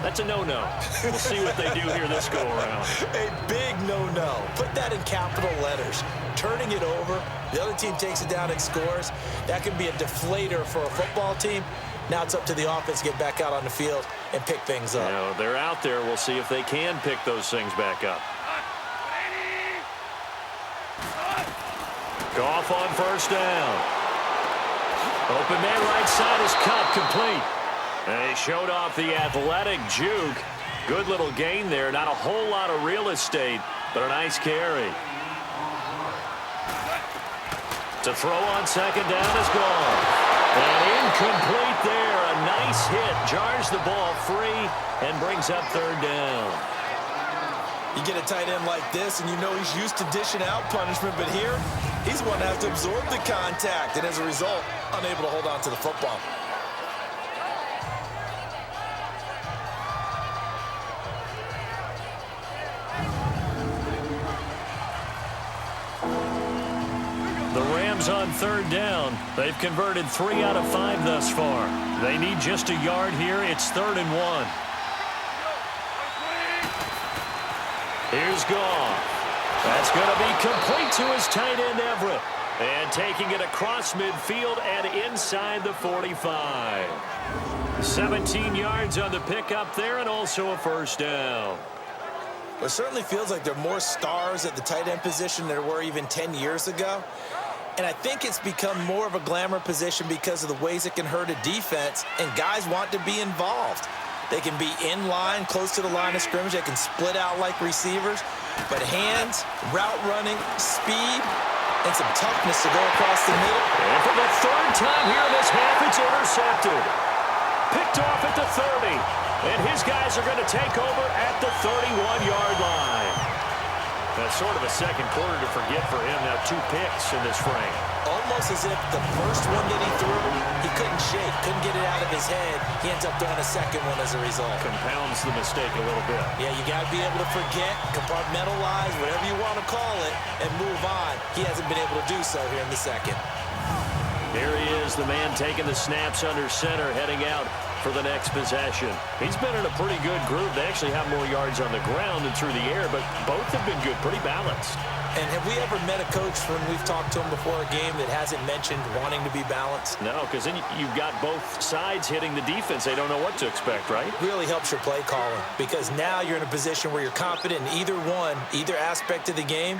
That's a no-no. We'll see what they do here this go-around. A big no-no. Put that in capital letters. Turning it over, the other team takes it down and scores. That can be a deflator for a football team. Now it's up to the offense to get back out on the field and pick things up. You know, they're out there. We'll see if they can pick those things back up. Goff on 1st down. Open man right side is cut, complete. And he showed off the athletic juke. Good little gain there. Not a whole lot of real estate, but a nice carry. To throw on 2nd down is gone. And incomplete there. A nice hit. Jars the ball free and brings up 3rd down. You get a tight end like this, and you know he's used to dishing out punishment, but here, he's the one that has to absorb the contact, and as a result, unable to hold on to the football. The Rams on 3rd down. They've converted 3 out of 5 thus far. They need just a yard here. It's 3rd and 1. Here's Goff. That's going to be complete to his tight end, Everett. And taking it across midfield and inside the 45. 17 yards on the pickup there and also a 1st down. It certainly feels like there are more stars at the tight end position than there were even 10 years ago. And I think it's become more of a glamour position because of the ways it can hurt a defense, and guys want to be involved. They can be in line, close to the line of scrimmage. They can split out like receivers. But hands, route running, speed, and some toughness to go across the middle. And for the 3rd time here in this half, it's intercepted. Picked off at the 30. And his guys are going to take over at the 31-yard line. That's sort of a second quarter to forget for him. Now 2 picks in this frame. almost as if the first one that he threw, he couldn't shake, couldn't get it out of his head. He ends up throwing a second one as a result. Compounds the mistake a little bit. Yeah, you got to be able to forget, compartmentalize, whatever you want to call it, and move on. He hasn't been able to do so here in the second. Here he is, the man taking the snaps under center, heading out for the next possession. He's been in a pretty good group. They actually have more yards on the ground than through the air, but both have been good, pretty balanced. And have we ever met a coach when we've talked to him before a game that hasn't mentioned wanting to be balanced? No, because then you've got both sides hitting the defense. They don't know what to expect, right? Really helps your play calling, because now you're in a position where you're confident in either one, either aspect of the game.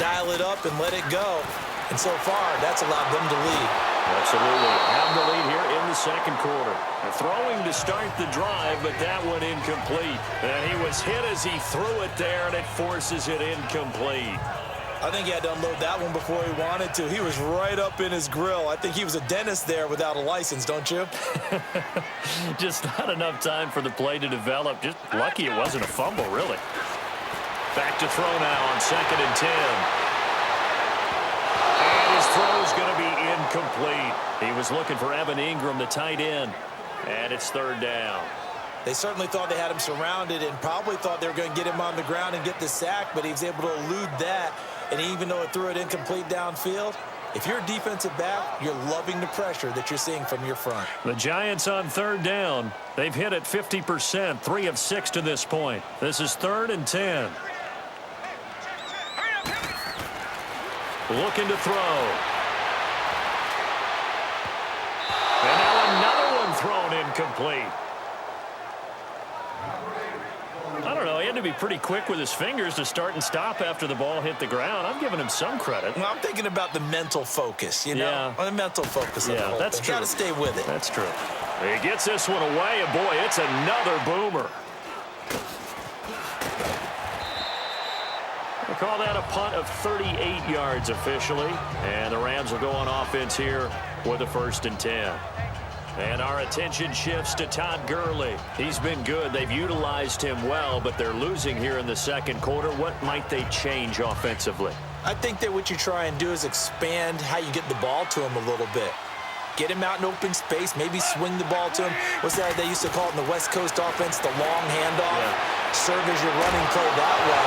Dial it up and let it go. And so far, that's allowed them to lead. Absolutely. Have the lead here in the second quarter. They're throwing to start the drive, but that one incomplete. And he was hit as he threw it there, and it forces it incomplete. I think he had to unload that one before he wanted to. He was right up in his grill. I think he was a dentist there without a license, don't you? Just not enough time for the play to develop. Just lucky it wasn't a fumble, really. Back to throw now on 2nd and 10. And his throw's going to be incomplete. He was looking for Evan Ingram, the tight end. And it's 3rd down. They certainly thought they had him surrounded and probably thought they were going to get him on the ground and get the sack, but he was able to elude that. And even though it threw it incomplete downfield, if you're a defensive back, you're loving the pressure that you're seeing from your front. The Giants on 3rd down. They've hit it 50%, 3 of 6 to this point. This is 3rd and 10. Looking to throw. And now another one thrown incomplete. I don't know. He had to be pretty quick with his fingers to start and stop after the ball hit the ground. I'm giving him some credit. Well, I'm thinking about the mental focus, you know? Yeah. The mental focus of the whole that's thing. true. Got to stay with it. That's true. He gets this one away, and boy, it's another boomer. We'll call that a punt of 38 yards officially. And the Rams will go on offense here with a 1st and 10. And our attention shifts to Todd Gurley. He's been good. They've utilized him well, but they're losing here in the second quarter. What might they change offensively? I think that what you try and do is expand how you get the ball to him a little bit. Get him out in open space, maybe swing the ball to him. What's that they used to call it in the West Coast offense, the long handoff? Yeah. Serve as your running play that way,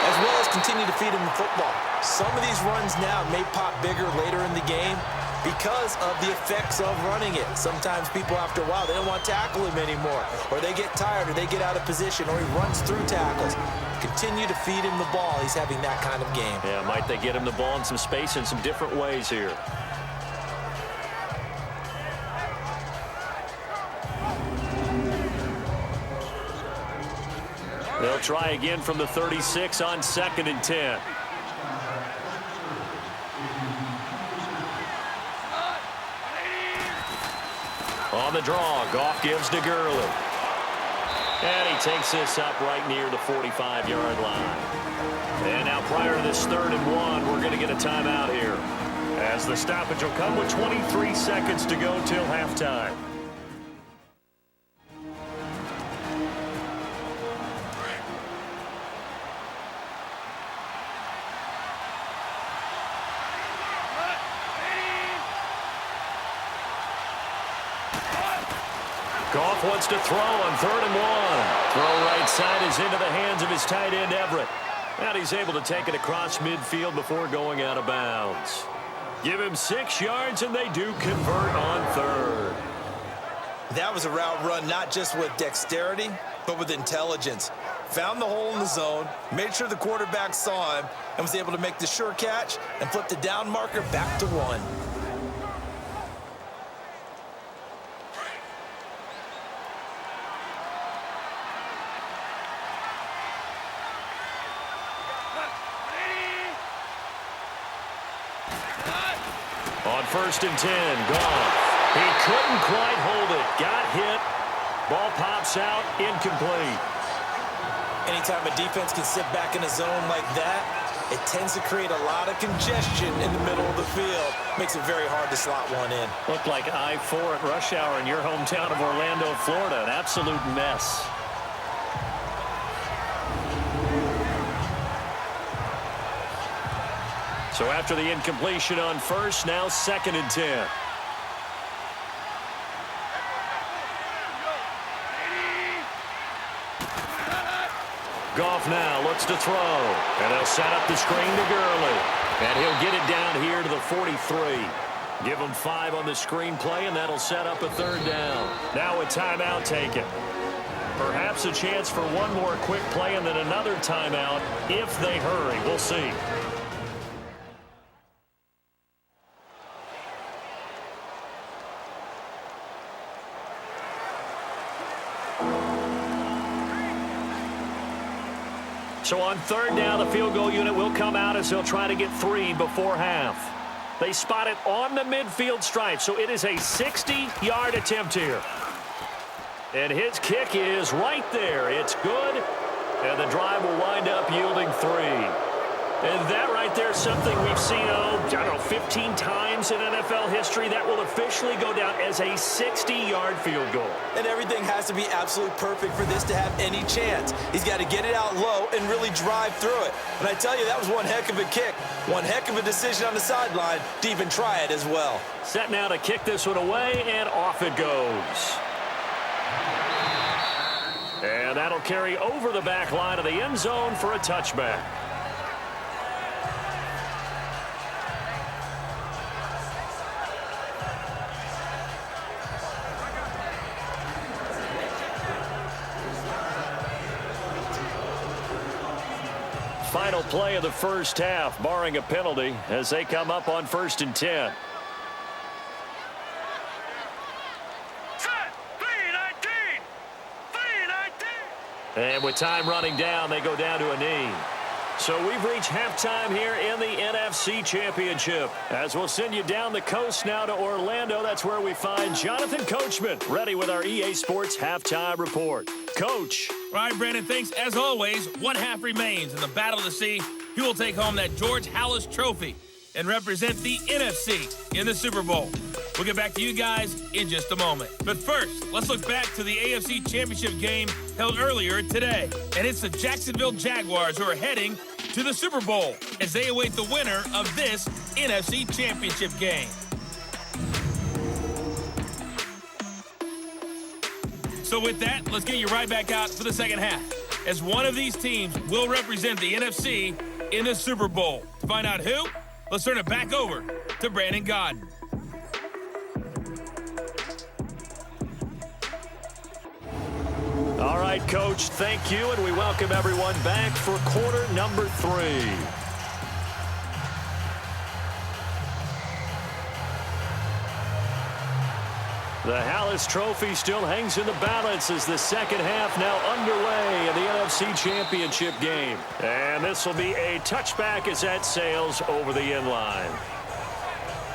as well as continue to feed him the football. Some of these runs now may pop bigger later in the game because of the effects of running it. Sometimes people, after a while, they don't want to tackle him anymore, or they get tired, or they get out of position, or he runs through tackles. Continue to feed him the ball. He's having that kind of game. Yeah, might they get him the ball in some space in some different ways here? They'll try again from the 36 on 2nd and 10. On the draw, Goff gives to Gurley. And he takes this up right near the 45-yard line. And now prior to this 3rd and 1, we're going to get a timeout here, as the stoppage will come with 23 seconds to go till halftime. Goff wants to throw on 3rd and 1. Throw right side is into the hands of his tight end, Everett. And he's able to take it across midfield before going out of bounds. Give him 6 yards, and they do convert on 3rd. That was a route run not just with dexterity, but with intelligence. Found the hole in the zone, made sure the quarterback saw him, and was able to make the sure catch and flip the down marker back to 1. On 1st and 10, Goff. He couldn't quite hold it. Got hit. Ball pops out. Incomplete. Anytime a defense can sit back in a zone like that, it tends to create a lot of congestion in the middle of the field. Makes it very hard to slot one in. Looked like I-4 at rush hour in your hometown of Orlando, Florida. An absolute mess. So after the incompletion on first, now 2nd and 10. Goff now looks to throw. And they'll set up the screen to Gurley. And he'll get it down here to the 43. Give him 5 on the screenplay, and that'll set up a 3rd down. Now a timeout taken. Perhaps a chance for one more quick play and then another timeout if they hurry. We'll see. So on 3rd down, the field goal unit will come out as they'll try to get 3 before half. They spot it on the midfield stripe, so it is a 60-yard attempt here. And his kick is right there. It's good, and the drive will wind up yielding 3. And that right there is something we've seen, I don't know, 15 times in NFL history. That will officially go down as a 60-yard field goal. And everything has to be absolutely perfect for this to have any chance. He's got to get it out low and really drive through it. And I tell you, that was one heck of a kick. One heck of a decision on the sideline to even try it as well. Set now to kick this one away, and off it goes. And that'll carry over the back line of the end zone for a touchback. Final play of the first half, barring a penalty, as they come up on 1st and 10. Set. 3-19. 3-19. And with time running down, they go down to a knee. So we've reached halftime here in the NFC Championship. As we'll send you down the coast now to Orlando, that's where we find Jonathan Coachman, ready with our EA Sports Halftime Report. Coach. All right, Brandon, thanks. As always, one half remains in the Battle of the Sea. Who will take home that George Halas Trophy and represent the NFC in the Super Bowl? We'll get back to you guys in just a moment. But first, let's look back to the AFC Championship game held earlier today. And it's the Jacksonville Jaguars who are heading to the Super Bowl as they await the winner of this NFC Championship game. So with that, let's get you right back out for the second half, as one of these teams will represent the NFC in the Super Bowl. To find out who, let's turn it back over to Brandon Godden. All right, Coach, thank you, and we welcome everyone back for quarter number 3. The Halas Trophy still hangs in the balance as the second half now underway in the NFC Championship game. And this will be a touchback as that sails over the end line.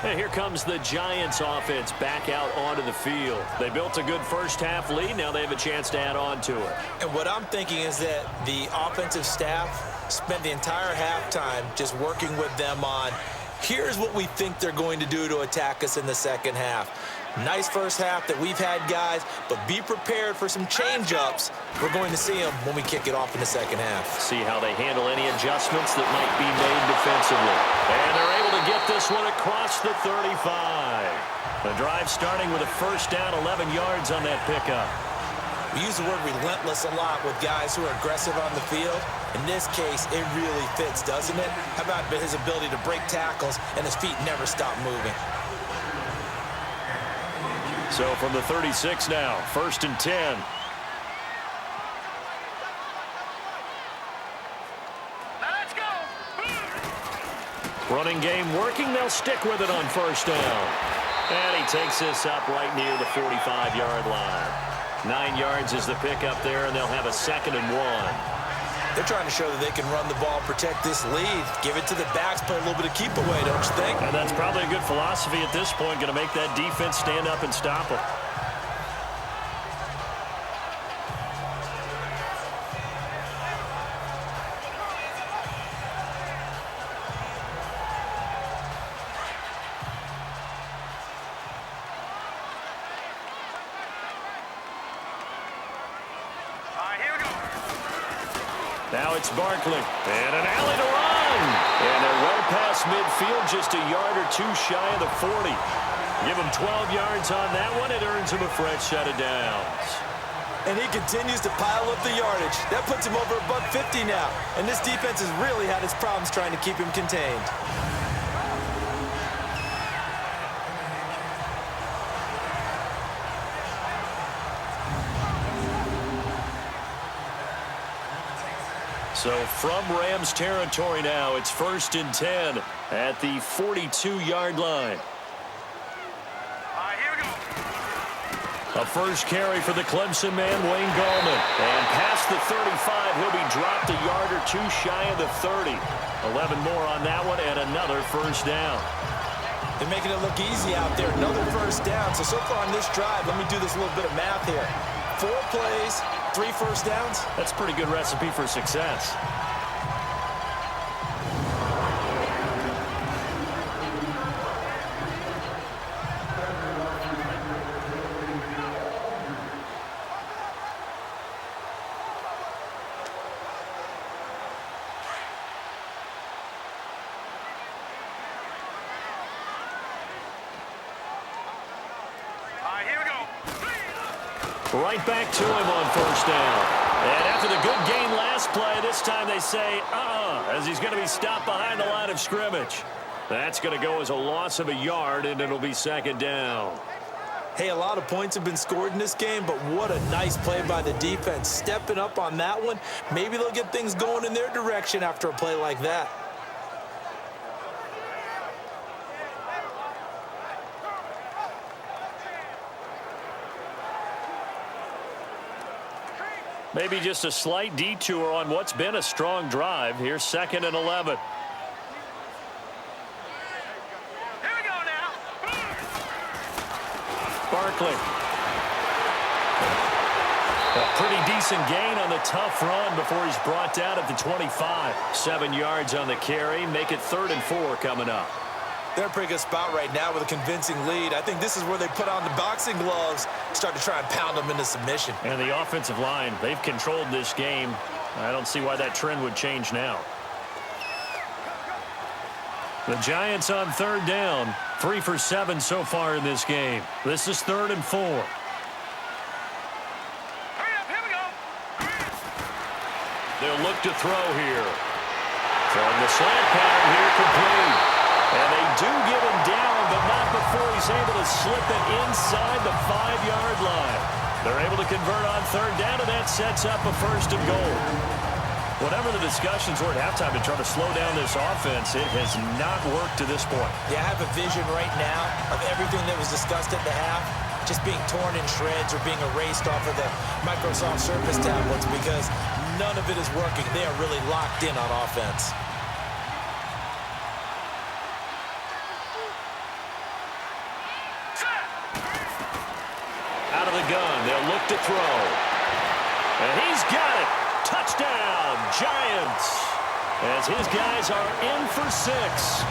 And here comes the Giants offense back out onto the field. They built a good first half lead. Now they have a chance to add on to it. And what I'm thinking is that the offensive staff spent the entire halftime just working with them on, here's what we think they're going to do to attack us in the second half. Nice first half that we've had, guys, but be prepared for some change-ups. We're going to see them when we kick it off in the second half. See how they handle any adjustments that might be made defensively. And they're able to get this one across the 35. The drive starting with a first down, 11 yards on that pickup. We use the word relentless a lot with guys who are aggressive on the field. In this case, it really fits, doesn't it? How about his ability to break tackles and his feet never stop moving? So from the 36 now, 1st and 10. Let's go. Running game working. They'll stick with it on first down. And he takes this up right near the 45-yard line. 9 yards is the pickup there, and they'll have a 2nd and 1. They're trying to show that they can run the ball, protect this lead, give it to the backs, play a little bit of keep away, don't you think? And that's probably a good philosophy at this point, going to make that defense stand up and stop them. All right, here we go. Now it's Barkley. And an alley to run. one. And they're well past midfield, just a yard or two shy of the 40. Give him 12 yards on that one. It earns him a fresh set of downs. And he continues to pile up the yardage. That puts him over $150 now. And this defense has really had its problems trying to keep him contained. So from Rams territory now, it's 1st and 10 at the 42-yard line. Here we go. A first carry for the Clemson man, Wayne Gallman. And past the 35, he'll be dropped a yard or two shy of the 30. 11 more on that one and another first down. They're making it look easy out there. Another first down. So far on this drive, let me do this little bit of math here. 4 plays, 3 first downs. That's a pretty good recipe for success. Here we go. Right back to him on first down. And after the good gain last play, this time they say, as he's going to be stopped behind the line of scrimmage. That's going to go as a loss of a yard, and it'll be 2nd down. Hey, a lot of points have been scored in this game, but what a nice play by the defense. Stepping up on that one. Maybe they'll get things going in their direction after a play like that. Maybe just a slight detour on what's been a strong drive. Here's 2nd and 11. Here we go now. Barkley. A pretty decent gain on the tough run before he's brought down at the 25. 7 yards on the carry. Make it 3rd and 4 coming up. They're in a pretty good spot right now with a convincing lead. I think this is where they put on the boxing gloves, start to try and pound them into submission. And the offensive line, they've controlled this game. I don't see why that trend would change now. The Giants on 3rd down. 3 for 7 so far in this game. This is 3rd and 4. Hurry up, here we go. They'll look to throw here. From the slant pattern here, complete. And they do get him down, but not before he's able to slip it inside the 5-yard line. They're able to convert on 3rd down, and that sets up a 1st and goal. Whatever the discussions were at halftime to try to slow down this offense, it has not worked to this point. Yeah, I have a vision right now of everything that was discussed at the half just being torn in shreds or being erased off of the Microsoft Surface tablets because none of it is working. They are really locked in on offense. Out of the gun, they'll look to throw. And he's got it. Touchdown, Giants. As his guys are in for 6.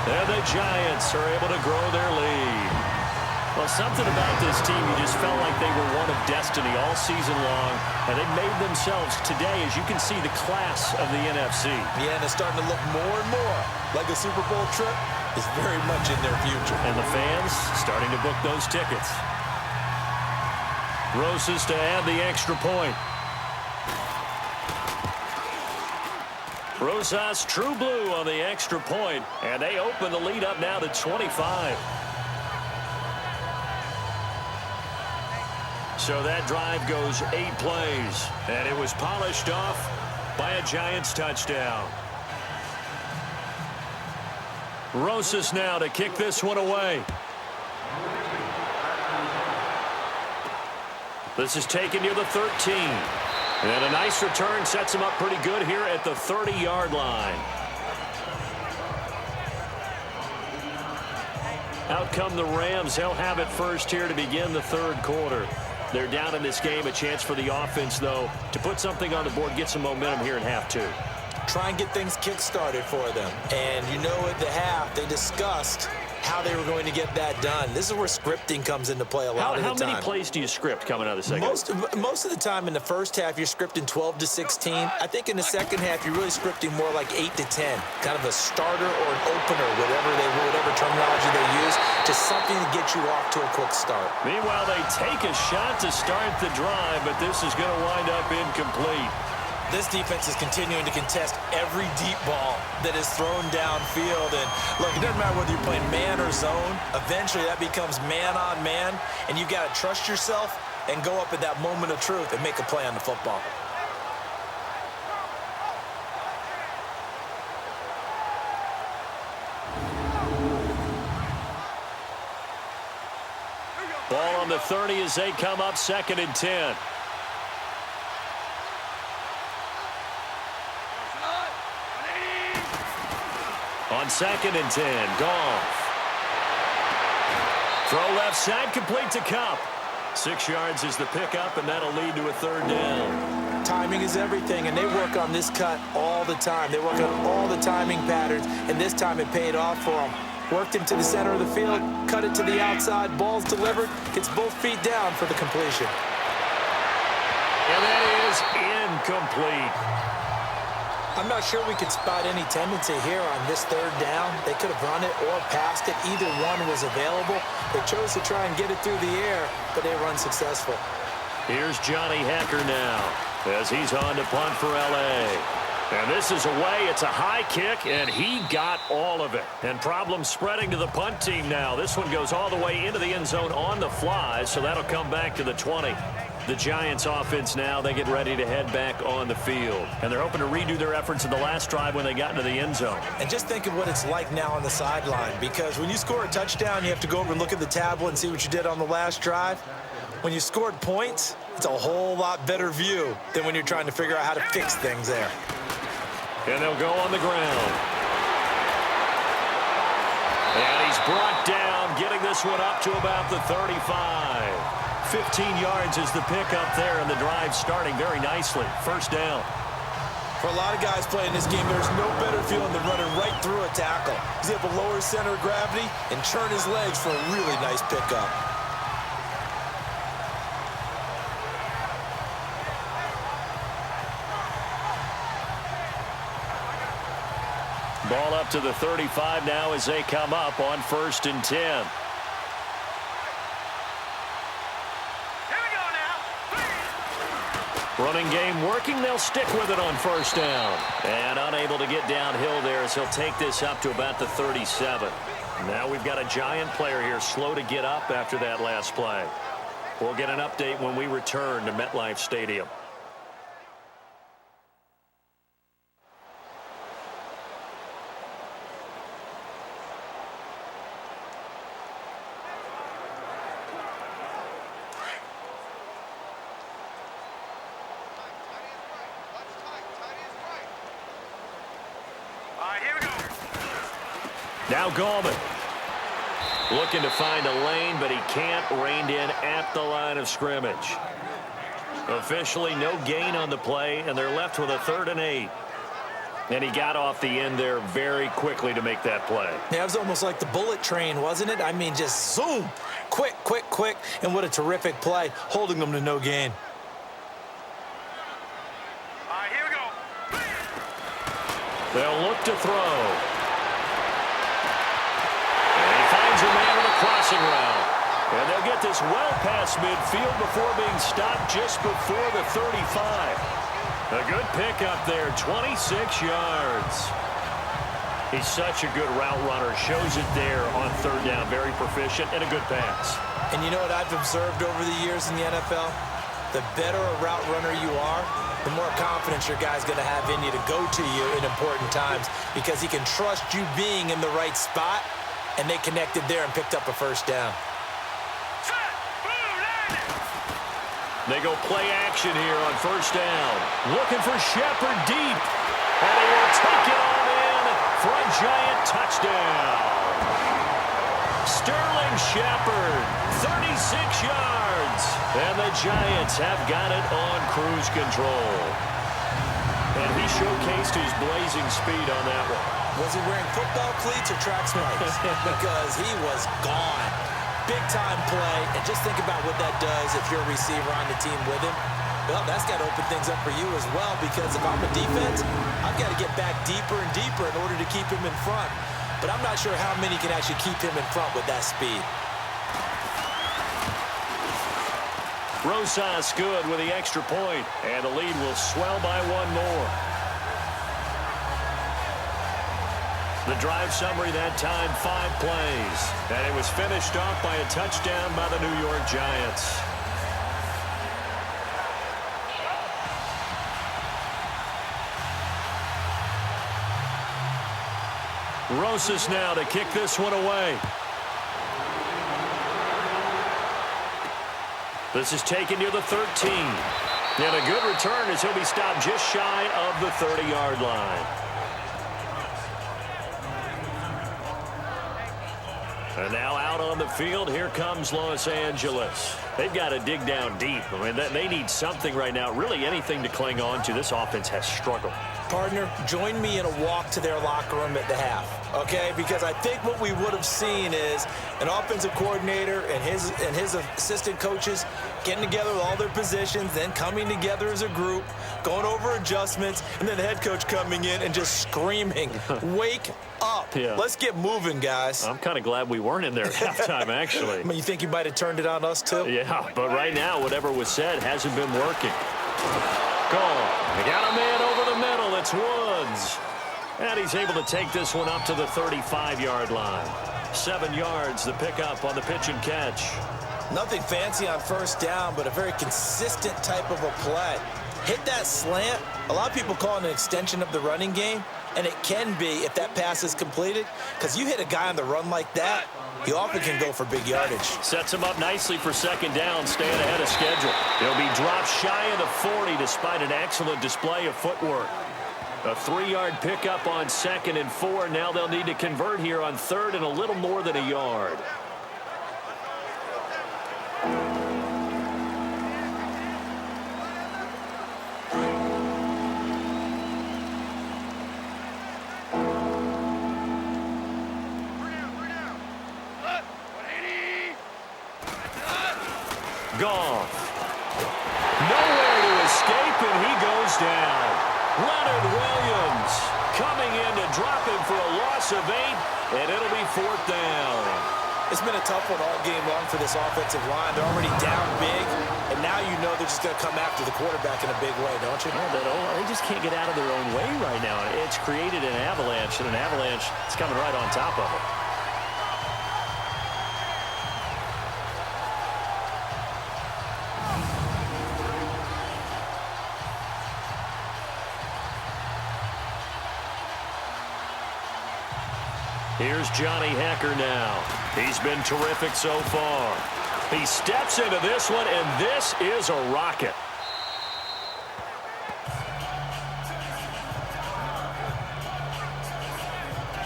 And the Giants are able to grow their lead. Well, something about this team, you just felt like they were one of destiny all season long. And they made themselves today, as you can see, the class of the NFC. Yeah, and it's starting to look more and more like a Super Bowl trip is very much in their future. And the fans starting to book those tickets. Rosas to add the extra point. Rosas, true blue on the extra point, and they open the lead up now to 25. So that drive goes 8 plays, and it was polished off by a Giants touchdown. Rosas now to kick this one away. This is taken near the 13. And a nice return sets him up pretty good here at the 30-yard line. Out come the Rams. They'll have it first here to begin the 3rd quarter. They're down in this game. A chance for the offense, though, to put something on the board, get some momentum here in half 2. Try and get things kick-started for them. And you know at the half, they discussed how they were going to get that done. This is where scripting comes into play a lot of the time. How many plays do you script coming out of the second? Most of the time in the first half, you're scripting 12 to 16. I think in the second half, you're really scripting more like 8 to 10, kind of a starter or an opener, whatever terminology they use, just something to get you off to a quick start. Meanwhile, they take a shot to start the drive, but this is going to wind up incomplete. This defense is continuing to contest every deep ball that is thrown downfield. And look, it doesn't matter whether you're playing man or zone. Eventually, that becomes man on man, and you've got to trust yourself and go up at that moment of truth and make a play on the football. Ball on the 30 as they come up 2nd and 10. On 2nd and 10, Goff. Throw left side, complete to Cup. 6 yards is the pickup, and that'll lead to a 3rd down. Timing is everything, and they work on this cut all the time. They work on all the timing patterns, and this time it paid off for them. Worked him to the center of the field, cut it to the outside, ball's delivered, gets both feet down for the completion. And that is incomplete. I'm not sure we could spot any tendency here on this 3rd down. They could have run it or passed it. Either one was available. They chose to try and get it through the air, but they were unsuccessful. Here's Johnny Hecker now as he's on to punt for L.A. And this is away. It's a high kick, and he got all of it. And problems spreading to the punt team now. This one goes all the way into the end zone on the fly, so that'll come back to the 20. The Giants offense now, they get ready to head back on the field. And they're hoping to redo their efforts in the last drive when they got into the end zone. And just think of what it's like now on the sideline, because when you score a touchdown, you have to go over and look at the tablet and see what you did on the last drive. When you scored points, it's a whole lot better view than when you're trying to figure out how to fix things there. And they'll go on the ground. And he's brought down, getting this one up to about the 35. 15 yards is the pickup there, and the drive starting very nicely. 1st down. For a lot of guys playing this game, there's no better feeling than running right through a tackle. He's able to lower his center of gravity and turn his legs for a really nice pickup. Ball up to the 35 now as they come up on 1st and 10. Running game working. They'll stick with it on 1st down. And unable to get downhill there as he'll take this up to about the 37. Now we've got a Giant player here slow to get up after that last play. We'll get an update when we return to MetLife Stadium. Now Gallman looking to find a lane, but he can't. Reined in at the line of scrimmage. Officially no gain on the play, and they're left with a 3rd and 8. And he got off the end there very quickly to make that play. Yeah, it was almost like the bullet train, wasn't it? I mean, just zoom, quick, quick, quick, and what a terrific play, holding them to no gain. Here we go. They'll look to throw. A man with a crossing route. And they'll get this well past midfield before being stopped just before the 35. A good pickup there, 26 yards. He's such a good route runner. Shows it there on 3rd down. Very proficient and a good pass. And you know what I've observed over the years in the NFL? The better a route runner you are, the more confidence your guy's going to have in you to go to you in important times, because he can trust you being in the right spot. And they connected there and picked up a 1st down. They go play action here on 1st down. Looking for Shepard deep. And he will take it on in for a Giant touchdown. Sterling Shepard, 36 yards. And the Giants have got it on cruise control. And he showcased his blazing speed on that one. Was he wearing football cleats or track spikes? Because he was gone. Big-time play, and just think about what that does if you're a receiver on the team with him. Well, that's got to open things up for you as well, because if I'm a defense, I've got to get back deeper and deeper in order to keep him in front. But I'm not sure how many can actually keep him in front with that speed. Rosas good with the extra point, and the lead will swell by one more. The drive summary that time, 5 plays. And it was finished off by a touchdown by the New York Giants. Rosas now to kick this one away. This is taken near the 13. And a good return as he'll be stopped just shy of the 30-yard line. And now out on the field, here comes Los Angeles. They've got to dig down deep. I mean, they need something right now, really anything to cling on to. This offense has struggled. Partner, join me in a walk to their locker room at the half, okay? Because I think what we would have seen is an offensive coordinator and his assistant coaches getting together with all their positions, then coming together as a group, going over adjustments, and then the head coach coming in and just screaming, wake up. Yeah. Let's get moving, guys. I'm kind of glad we weren't in there at halftime, actually. I mean, you think you might have turned it on us, too? Yeah, but right now, whatever was said hasn't been working. Goal. They got a man over the middle. It's Woods. And he's able to take this one up to the 35-yard line. 7 yards, the pickup on the pitch and catch. Nothing fancy on first down, but a very consistent type of a play. Hit that slant. A lot of people call it an extension of the running game, and it can be if that pass is completed, because you hit a guy on the run like that, he often can go for big yardage. Sets him up nicely for second down, staying ahead of schedule. He'll be dropped shy of the 40 despite an excellent display of footwork. A 3-yard pickup on 2nd and 4. Now they'll need to convert here on 3rd and a little more than a yard. Goff. Nowhere to escape, and he goes down. Leonard Williams coming in to drop him for a loss of 8, and it'll be 4th down. It's been a tough one all game long for this offensive line. They're already down big, and now you know they're just going to come after the quarterback in a big way, don't you? They just can't get out of their own way right now. It's created an avalanche, and an avalanche is coming right on top of them. Here's Johnny Hecker now. He's been terrific so far. He steps into this one, and this is a rocket.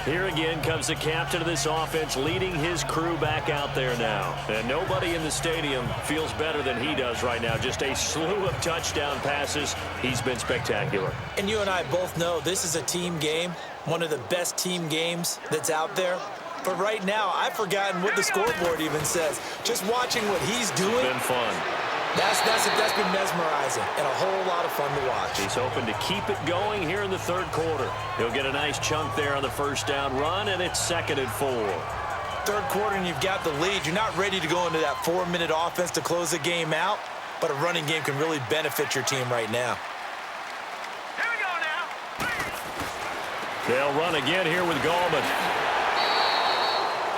Here again comes the captain of this offense, leading his crew back out there now. And nobody in the stadium feels better than he does right now. Just a slew of touchdown passes. He's been spectacular. And you and I both know this is a team game, one of the best team games that's out there. But right now, I've forgotten what the scoreboard even says. Just watching what he's doing. It's been fun. That's been mesmerizing and a whole lot of fun to watch. He's hoping to keep it going here in the 3rd quarter. He'll get a nice chunk there on the first down run, and it's 2nd and 4. 3rd quarter, and you've got the lead. You're not ready to go into that 4-minute offense to close the game out, but a running game can really benefit your team right now. Here we go now. They'll run again here with Gallman.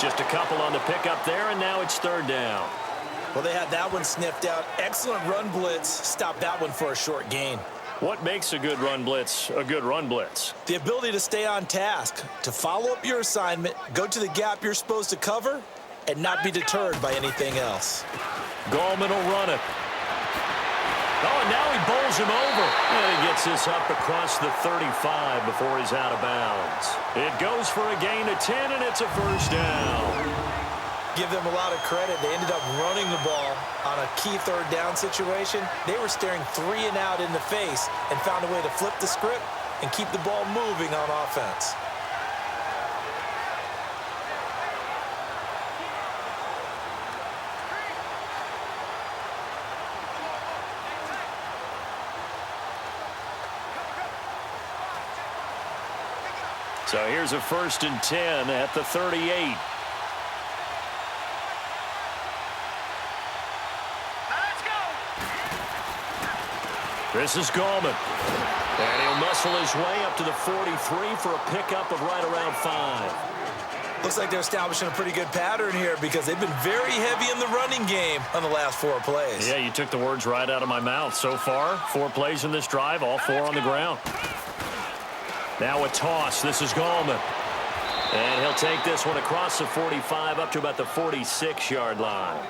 Just a couple on the pickup there, and now it's 3rd down. Well, they had that one sniffed out. Excellent run blitz. Stopped that one for a short gain. What makes a good run blitz a good run blitz? The ability to stay on task, to follow up your assignment, go to the gap you're supposed to cover, and not be deterred by anything else. Gallman will run it. Oh, and now he bowls him over. And he gets this up across the 35 before he's out of bounds. It goes for a gain of 10, and it's a first down. Give them a lot of credit. They ended up running the ball on a key third down situation. They were staring 3 and out in the face and found a way to flip the script and keep the ball moving on offense. So here's a 1st and 10 at the 38. This is Gallman. And he'll muscle his way up to the 43 for a pickup of right around 5. Looks like they're establishing a pretty good pattern here because they've been very heavy in the running game on the last 4 plays. Yeah, you took the words right out of my mouth. So far, 4 plays in this drive, all 4 on the ground. Now a toss. This is Gallman. And he'll take this one across the 45 up to about the 46-yard line.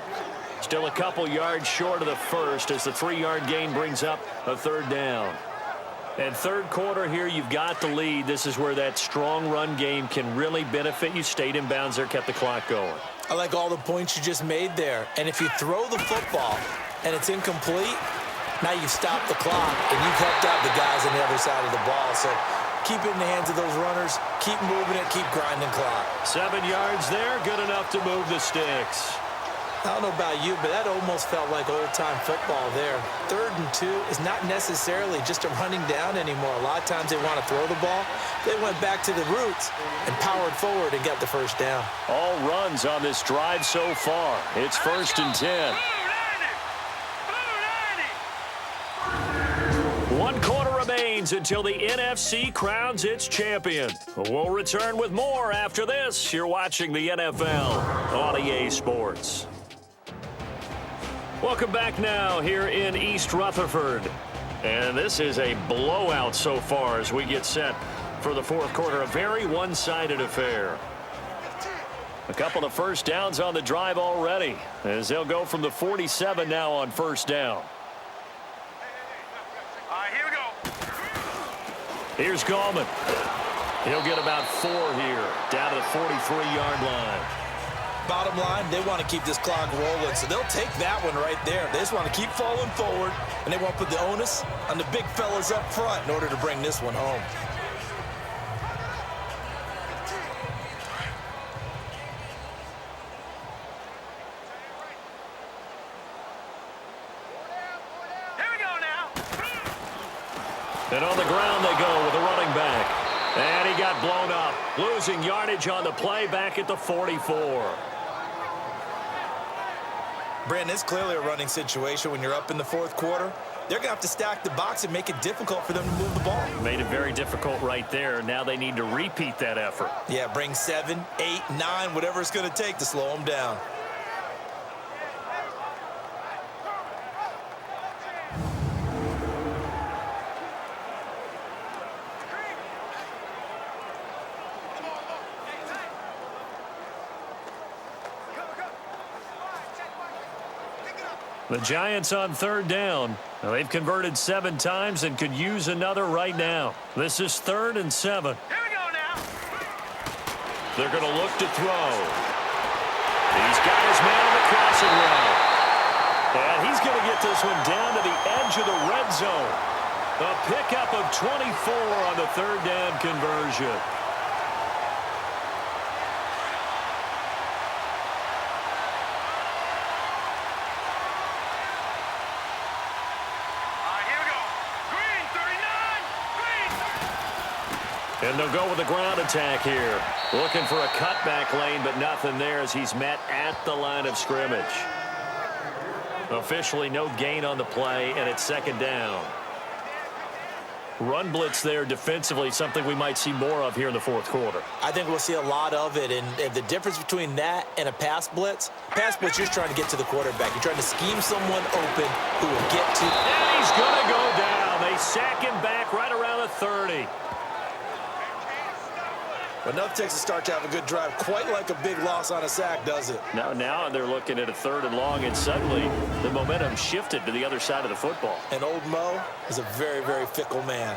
Still a couple yards short of the first as the 3-yard gain brings up a 3rd down. And 3rd quarter here, you've got the lead. This is where that strong run game can really benefit you. Stayed in bounds there, kept the clock going. I like all the points you just made there. And if you throw the football and it's incomplete, now you've stopped the clock and you've helped out the guys on the other side of the ball. So keep it in the hands of those runners. Keep moving it. Keep grinding clock. 7 yards there. Good enough to move the sticks. I don't know about you, but that almost felt like old-time football there. 3rd and 2 is not necessarily just a running down anymore. A lot of times they want to throw the ball. They went back to the roots and powered forward and got the 1st down. All runs on this drive so far. It's 1st and 10. 1 quarter remains until the NFC crowns its champion. We'll return with more after this. You're watching the NFL on EA Sports. Welcome back now here in East Rutherford. And this is a blowout so far as we get set for the 4th quarter. A very one-sided affair. A couple of 1st downs on the drive already as they'll go from the 47 now on 1st down. Here we go. Here's Gallman. He'll get about 4 here, down to the 43-yard line. Bottom line, they want to keep this clock rolling, so they'll take that one right there. They just want to keep falling forward, and they want to put the onus on the big fellas up front in order to bring this one home. Here we go now. And on the ground they go with a running back. And he got blown up, losing yardage on the play back at the 44. Brandon, it's clearly a running situation when you're up in the 4th quarter. They're going to have to stack the box and make it difficult for them to move the ball. Made it very difficult right there. Now they need to repeat that effort. Yeah, bring 7, 8, 9, whatever it's going to take to slow them down. The Giants on 3rd down. Now they've converted 7 times and could use another right now. This is 3rd and 7. Here we go now. They're going to look to throw. He's got his man on the crossing route. And he's going to get this one down to the edge of the red zone. A pickup of 24 on the 3rd down conversion. And they'll go with a ground attack here. Looking for a cutback lane, but nothing there as he's met at the line of scrimmage. Officially no gain on the play, and it's 2nd down. Run blitz there defensively, something we might see more of here in the 4th quarter. I think we'll see a lot of it, and the difference between that and a pass blitz, you're just trying to get to the quarterback. You're trying to scheme someone open who will get to. And he's going to go down. They sack him back right around the 30. But enough takes to start to have a good drive. Quite like a big loss on a sack, does it? Now they're looking at a 3rd and long, and suddenly the momentum shifted to the other side of the football. And old Mo is a very, very fickle man.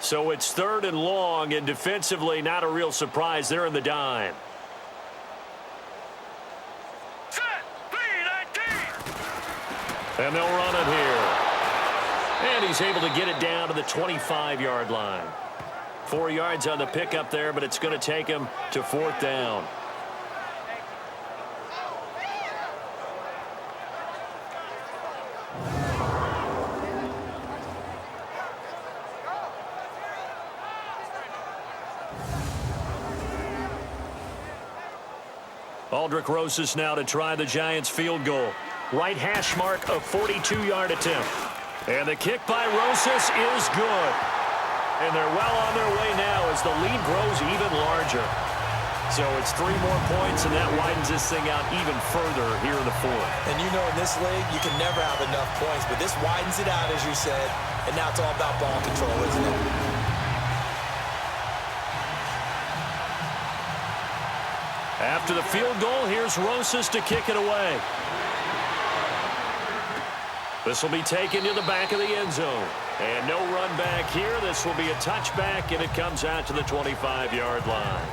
So it's 3rd and long, and defensively not a real surprise. They're in the dime. Set. 3-19. And they'll run it here. And he's able to get it down to the 25-yard line. 4 yards on the pickup there, but it's going to take him to 4th down. Aldrick Rosas now to try the Giants field goal. Right hash mark, a 42-yard attempt. And the kick by Rosas is good. And they're well on their way now as the lead grows even larger. So it's 3 more points, and that widens this thing out even further here in the 4th. And you know in this league, you can never have enough points, but this widens it out, as you said, and now it's all about ball control, isn't it? After the field goal, here's Rosas to kick it away. This will be taken to the back of the end zone. And no run back here. This will be a touchback, and it comes out to the 25-yard line.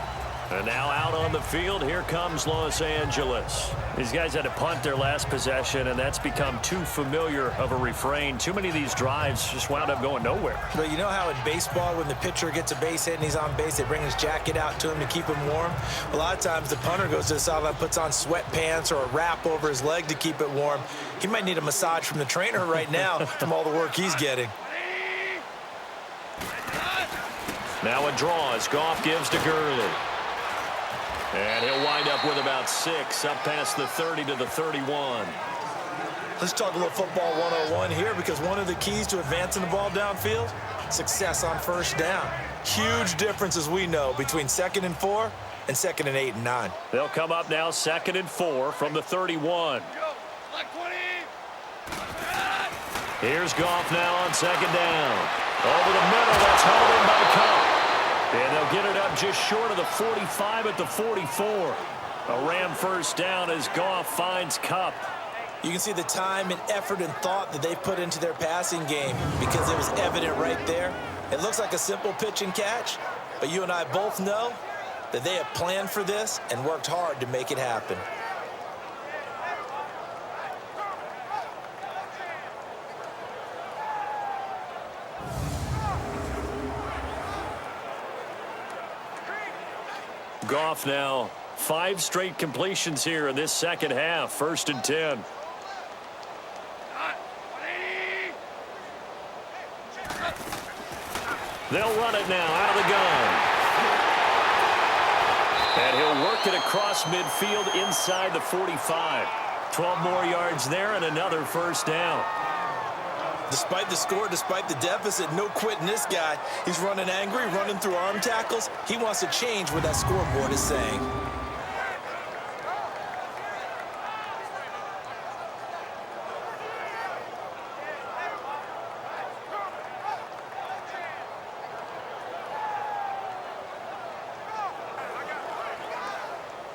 And now out on the field, here comes Los Angeles. These guys had to punt their last possession, and that's become too familiar of a refrain. Too many of these drives just wound up going nowhere. But you know how in baseball, when the pitcher gets a base hit and he's on base, they bring his jacket out to him to keep him warm? A lot of times the punter goes to the sideline, puts on sweatpants or a wrap over his leg to keep it warm. He might need a massage from the trainer right now from all the work he's getting. Now a draw as Goff gives to Gurley. And he'll wind up with about 6, up past the 30 to the 31. Let's talk a little football 101 here, because one of the keys to advancing the ball downfield, success on first down. Huge difference, as we know, between 2nd and 4 and 2nd and 8 and 9. They'll come up now 2nd and 4 from the 31. Here's Goff now on 2nd down. Over the middle, that's held in by Cup. And they'll get it up just short of the 45 at the 44. A Ram first down as Goff finds Cup. You can see the time and effort and thought that they put into their passing game, because it was evident right there. It looks like a simple pitch and catch, but you and I both know that they have planned for this and worked hard to make it happen. Goff now 5 straight completions here in this second half. 1st and 10. They'll run it now out of the gun. And he'll work it across midfield inside the 45. 12 more yards there and another first down. Despite the score, despite the deficit, no quitting this guy. He's running angry, running through arm tackles. He wants to change what that scoreboard is saying.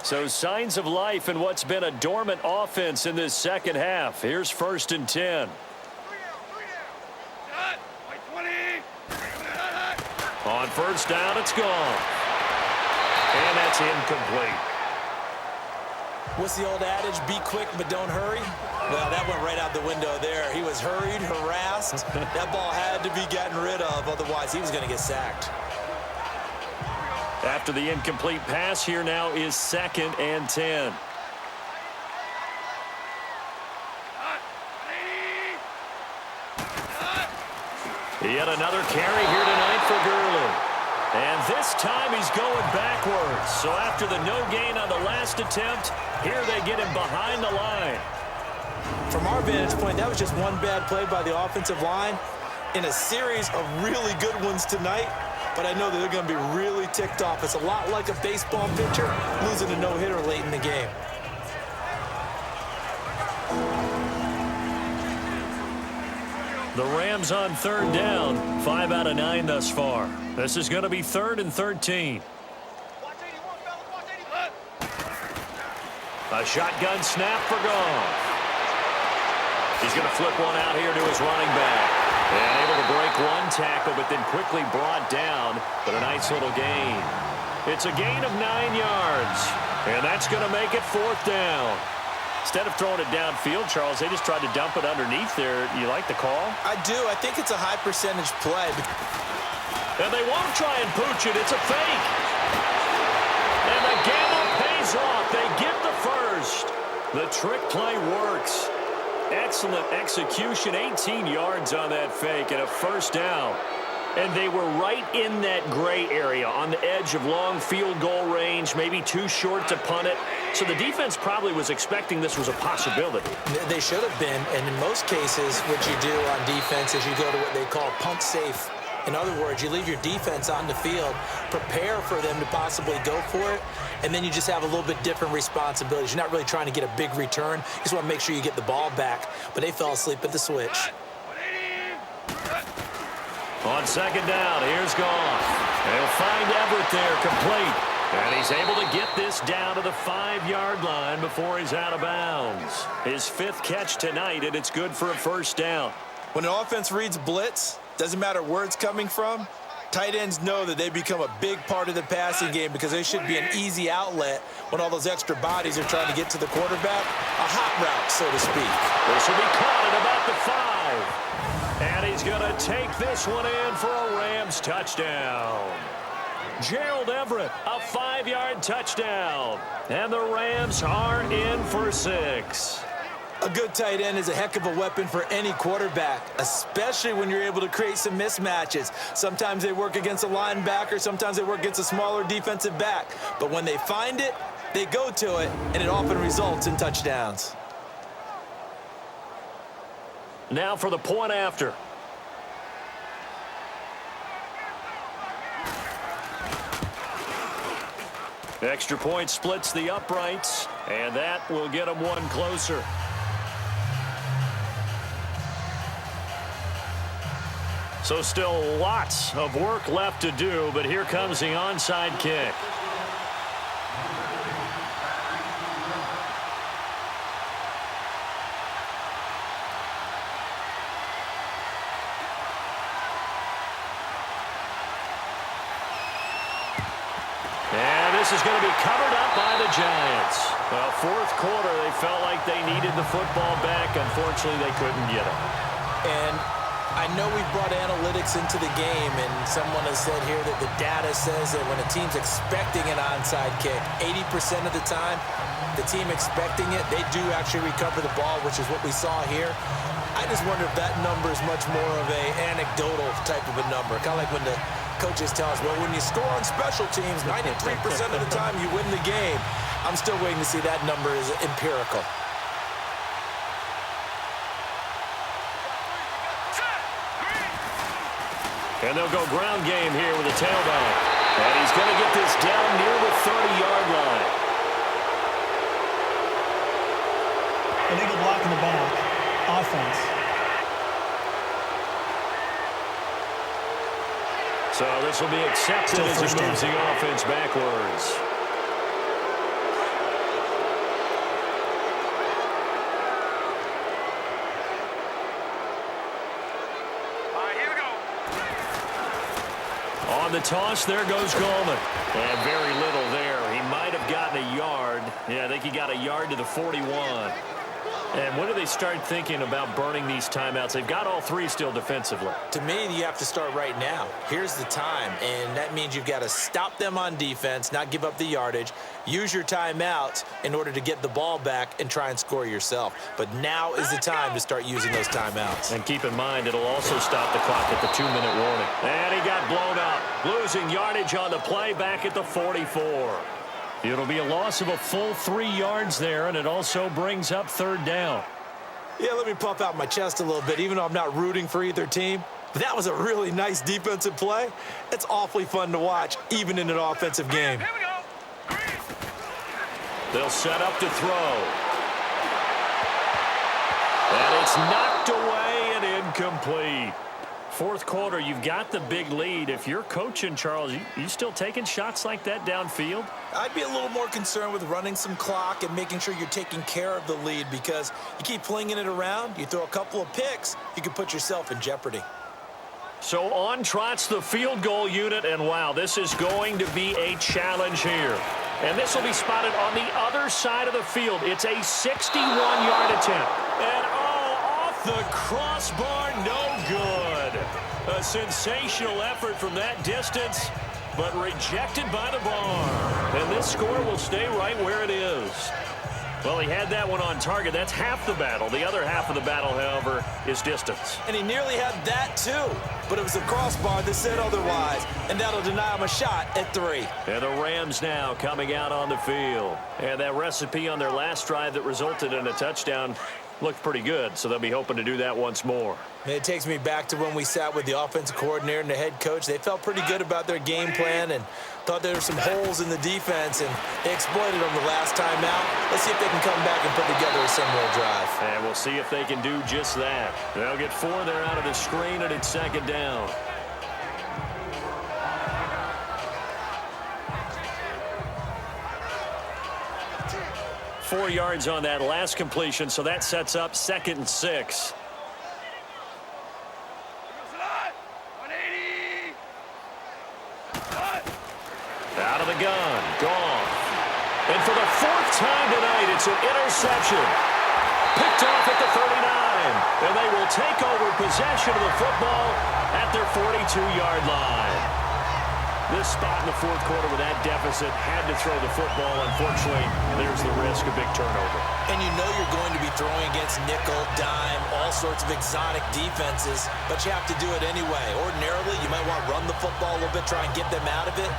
So signs of life in what's been a dormant offense in this second half. Here's 1st and 10. On first down, it's gone. And that's incomplete. What's the old adage? Be quick, but don't hurry? Well, that went right out the window there. He was hurried, harassed. That ball had to be gotten rid of, otherwise he was going to get sacked. After the incomplete pass, here now is 2nd and 10. Yet another carry here tonight for Gurley. And this time he's going backwards. So after the no gain on the last attempt, here they get him behind the line. From our vantage point, that was just one bad play by the offensive line in a series of really good ones tonight. But I know that they're going to be really ticked off. It's a lot like a baseball pitcher losing a no-hitter late in the game. The Rams on 3rd down, 5 out of 9 thus far. This is going to be 3rd and 13. A shotgun snap for Goff. He's going to flip one out here to his running back. And able to break one tackle, but then quickly brought down. But a nice little gain. It's a gain of 9 yards. And that's going to make it 4th down. Instead of throwing it downfield, Charles, they just tried to dump it underneath there. You like the call? I do. I think it's a high percentage play. And they won't try and pooch it. It's a fake. And the gamble pays off. They get the first. The trick play works. Excellent execution. 18 yards on that fake and a 1st down. And they were right in that gray area on the edge of long field goal range, maybe too short to punt it. So the defense probably was expecting this was a possibility. They should have been, and in most cases, what you do on defense is you go to what they call punt safe. In other words, you leave your defense on the field, prepare for them to possibly go for it, and then you just have a little bit different responsibilities. You're not really trying to get a big return. You just want to make sure you get the ball back. But they fell asleep at the switch. On 2nd down, here's Goff. They'll find Everett there, complete. And he's able to get this down to the 5-yard line before he's out of bounds. His 5th catch tonight, and it's good for a 1st down. When an offense reads blitz, doesn't matter where it's coming from, tight ends know that they become a big part of the passing game because they should be an easy outlet when all those extra bodies are trying to get to the quarterback. A hot route, so to speak. This will be caught at about the 5. And he's going to take this one in for a Rams touchdown. Gerald Everett, a 5-yard touchdown. And the Rams are in for 6. A good tight end is a heck of a weapon for any quarterback, especially when you're able to create some mismatches. Sometimes they work against a linebacker, sometimes they work against a smaller defensive back. But when they find it, they go to it, and it often results in touchdowns. Now for the point after. Extra point splits the uprights, and that will get them one closer. So still lots of work left to do, but here comes the onside kick. This is going to be covered up by the Giants. Well, 4th quarter, they felt like they needed the football back. Unfortunately, they couldn't get it. And I know we brought analytics into the game, and someone has said here that the data says that when a team's expecting an onside kick, 80% of the time, the team expecting it, they do actually recover the ball, which is what we saw here. I just wonder if that number is much more of a anecdotal type of a number. Kind of like when the coaches tell us, well, when you score on special teams, 93% of the time you win the game. I'm still waiting to see that number is empirical. And they'll go ground game here with a tailback. And he's going to get this down near the 30-yard line. Illegal block in the back. Offense. So this will be accepted as it moves the offense backwards. All right, here we go. On the toss, there goes Goldman. And very little there. He might have gotten a yard. Yeah, I think he got a yard to the 41. And when do they start thinking about burning these timeouts? They've got all 3 still defensively. To me, you have to start right now. Here's the time, and that means you've got to stop them on defense, not give up the yardage, use your timeouts in order to get the ball back and try and score yourself. But now is the time to start using those timeouts. And keep in mind, it'll also stop the clock at the 2-minute warning. And he got blown up, losing yardage on the play back at the 44. It'll be a loss of a full 3 yards there, and it also brings up 3rd down. Yeah, let me puff out my chest a little bit, even though I'm not rooting for either team. But that was a really nice defensive play. It's awfully fun to watch, even in an offensive game. Here we go. They'll set up to throw. And it's knocked away and incomplete. Fourth quarter, you've got the big lead. If you're coaching, Charles, you still taking shots like that downfield? I'd be a little more concerned with running some clock and making sure you're taking care of the lead, because you keep flinging it around, you throw a couple of picks, you can put yourself in jeopardy. So on trots the field goal unit, and wow, this is going to be a challenge here. And this will be spotted on the other side of the field. It's a 61-yard attempt. And off the crossbar, no good. A sensational effort from that distance, but rejected by the bar. And this score will stay right where it is. Well, he had that one on target. That's half the battle. The other half of the battle, however, is distance. And he nearly had that too, but it was a crossbar that said otherwise, and that'll deny him a shot at 3. And the Rams now coming out on the field. And that recipe on their last drive that resulted in a touchdown looked pretty good, so they'll be hoping to do that once more. It takes me back to when we sat with the offensive coordinator and the head coach. They felt pretty good about their game plan and thought there were some holes in the defense, and they exploited them the last time out. Let's see if they can come back and put together a similar drive. And we'll see if they can do just that. They'll get 4 there out of the screen, and it's second down. Four yards on that last completion, so that sets up 2nd and 6. Out of the gun, Goff. And for the 4th time tonight, it's an interception. Picked off at the 39. And they will take over possession of the football at their 42-yard line. This spot in the 4th quarter with that deficit, had to throw the football. Unfortunately, there's the risk of big turnover. And you know you're going to be throwing against nickel, dime, all sorts of exotic defenses, but you have to do it anyway. Ordinarily, you might want to run the football a little bit, try and get them out of it.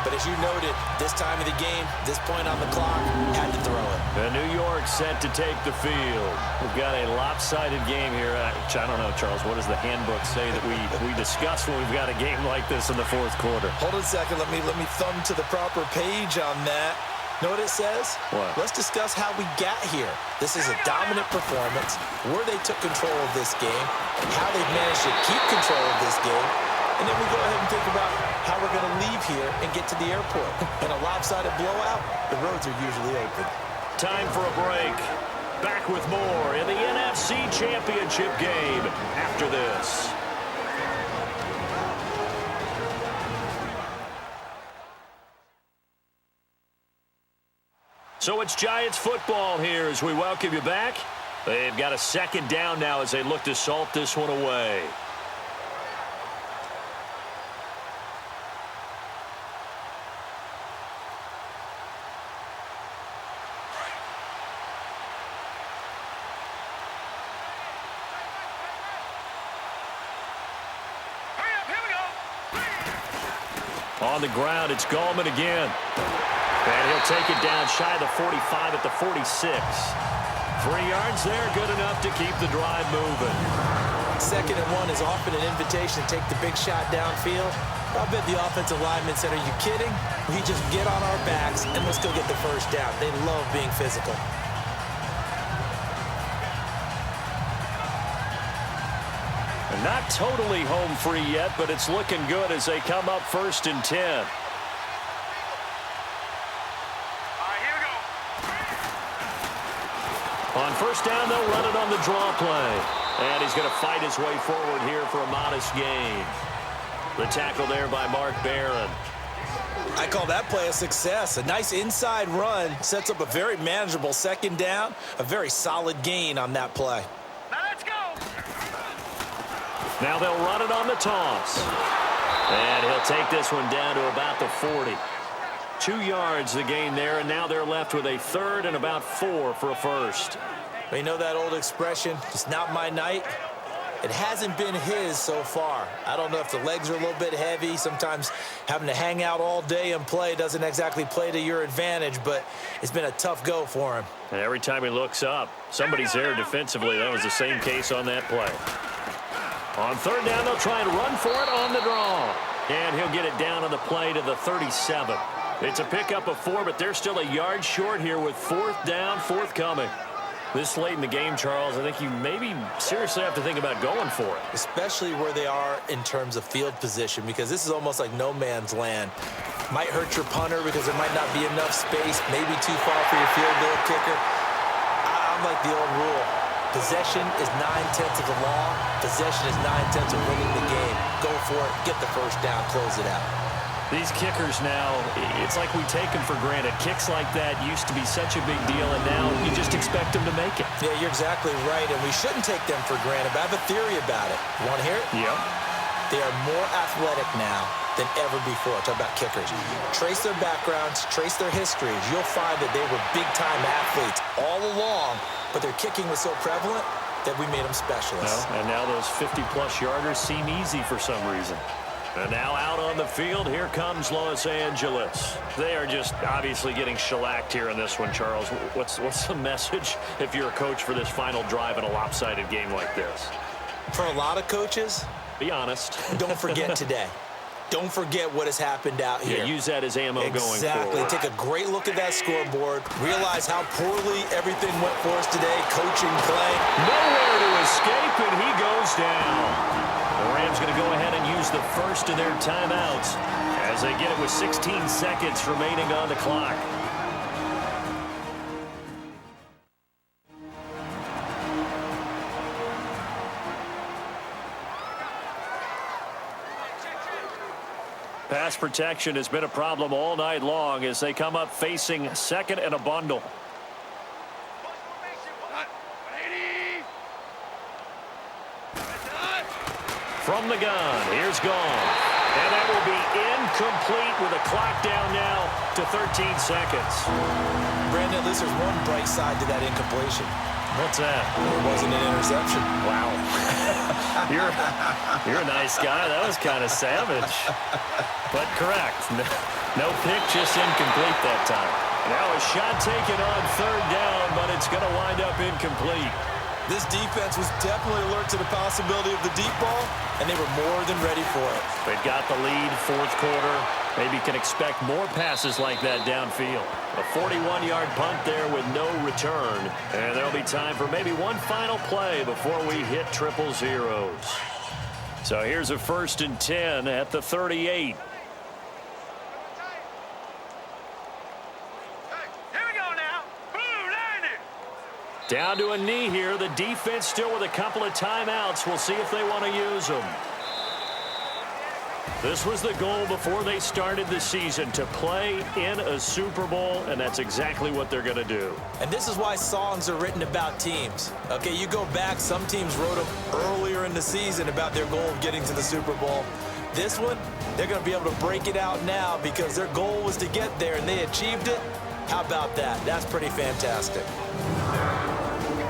But as you noted, this time of the game, this point on the clock, had to throw it. And New York set to take the field. We've got a lopsided game here. I don't know, Charles, what does the handbook say that we discuss when we've got a game like this in the 4th quarter? Hold on a second. Let me thumb to the proper page on that. Know what it says? What? Let's discuss how we got here. This is a dominant performance, where they took control of this game, how they've managed to keep control of this game, and then we go ahead and think about how we're going to leave here and get to the airport. In a lopsided blowout, the roads are usually open. Time for a break. Back with more in the NFC Championship game after this. So it's Giants football here as we welcome you back. They've got a 2nd down now as they look to salt this one away. On the ground, it's Gallman again. And he'll take it down shy of the 45 at the 46. 3 yards there, good enough to keep the drive moving. 2nd and 1 is often an invitation to take the big shot downfield. I bet the offensive linemen said, are you kidding? We just get on our backs and let's go get the 1st down. They love being physical. Not totally home free yet, but it's looking good as they come up 1st and 10. All right, here we go. On 1st down, they'll run it on the draw play. And he's going to fight his way forward here for a modest gain. The tackle there by Mark Barron. I call that play a success. A nice inside run sets up a very manageable 2nd down. A very solid gain on that play. Now let's go. Now they'll run it on the toss. And he'll take this one down to about the 40. 2 yards the gain there, and now they're left with a 3rd and about 4 for a 1st. You know that old expression, it's not my night? It hasn't been his so far. I don't know if the legs are a little bit heavy. Sometimes having to hang out all day and play doesn't exactly play to your advantage, but it's been a tough go for him. And every time he looks up, somebody's there defensively. That was the same case on that play. On 3rd down, they'll try and run for it on the draw. And he'll get it down on the play to the 37. It's a pickup of 4, but they're still a yard short here with 4th down, forthcoming. This late in the game, Charles, I think you maybe seriously have to think about going for it. Especially where they are in terms of field position, because this is almost like no man's land. Might hurt your punter because there might not be enough space, maybe too far for your field goal kicker. I'm like the old rule. Possession is 9/10 of the law. Possession is 9/10 of winning the game. Go for it, get the first down, close it out. These kickers now, it's like we take them for granted. Kicks like that used to be such a big deal, and now you just expect them to make it. Yeah, you're exactly right, and we shouldn't take them for granted, but I have a theory about it. You want to hear it? Yeah. They are more athletic now than ever before. Talk about kickers. Trace their backgrounds, trace their histories. You'll find that they were big-time athletes all along, but their kicking was so prevalent that we made them specialists. Well, and now those 50-plus yarders seem easy for some reason. And now out on the field, here comes Los Angeles. They are just obviously getting shellacked here in this one, Charles. What's the message if you're a coach for this final drive in a lopsided game like this? For a lot of coaches, be honest. Don't forget today. Don't forget what has happened out here. Yeah, use that as ammo going forward. Exactly. Take a great look at that scoreboard. Realize how poorly everything went for us today. Coaching, playing. Nowhere to escape, and he goes down. The Rams going to go ahead and use the first of their timeouts as they get it with 16 seconds remaining on the clock. Pass protection has been a problem all night long as they come up facing second and a bundle. From the gun, here's Gone. And that will be incomplete with a clock down now to 13 seconds. Brandon, at least there's one bright side to that incompletion. What's that? It wasn't an interception. Wow. you're a nice guy. That was kind of savage. But correct. No pick, just incomplete that time. Now a shot taken on third down, but it's going to wind up incomplete. This defense was definitely alert to the possibility of the deep ball, and they were more than ready for it. They've got the lead, fourth quarter. Maybe can expect more passes like that downfield. A 41-yard punt there with no return. And there'll be time for maybe one final play before we hit triple zeros. So here's a 1st and 10 at the 38. Down to a knee here. The defense still with a couple of timeouts. We'll see if they want to use them. This was the goal before they started the season, to play in a Super Bowl, and that's exactly what they're going to do. And this is why songs are written about teams. Okay, you go back, some teams wrote them earlier in the season about their goal of getting to the Super Bowl. This one, they're going to be able to break it out now because their goal was to get there, and they achieved it. How about that? That's pretty fantastic.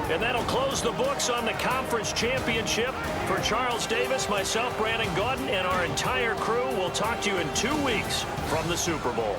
And that'll close the books on the conference championship. For Charles Davis, myself, Brandon Gaudin, and our entire crew, we'll talk to you in 2 weeks from the Super Bowl.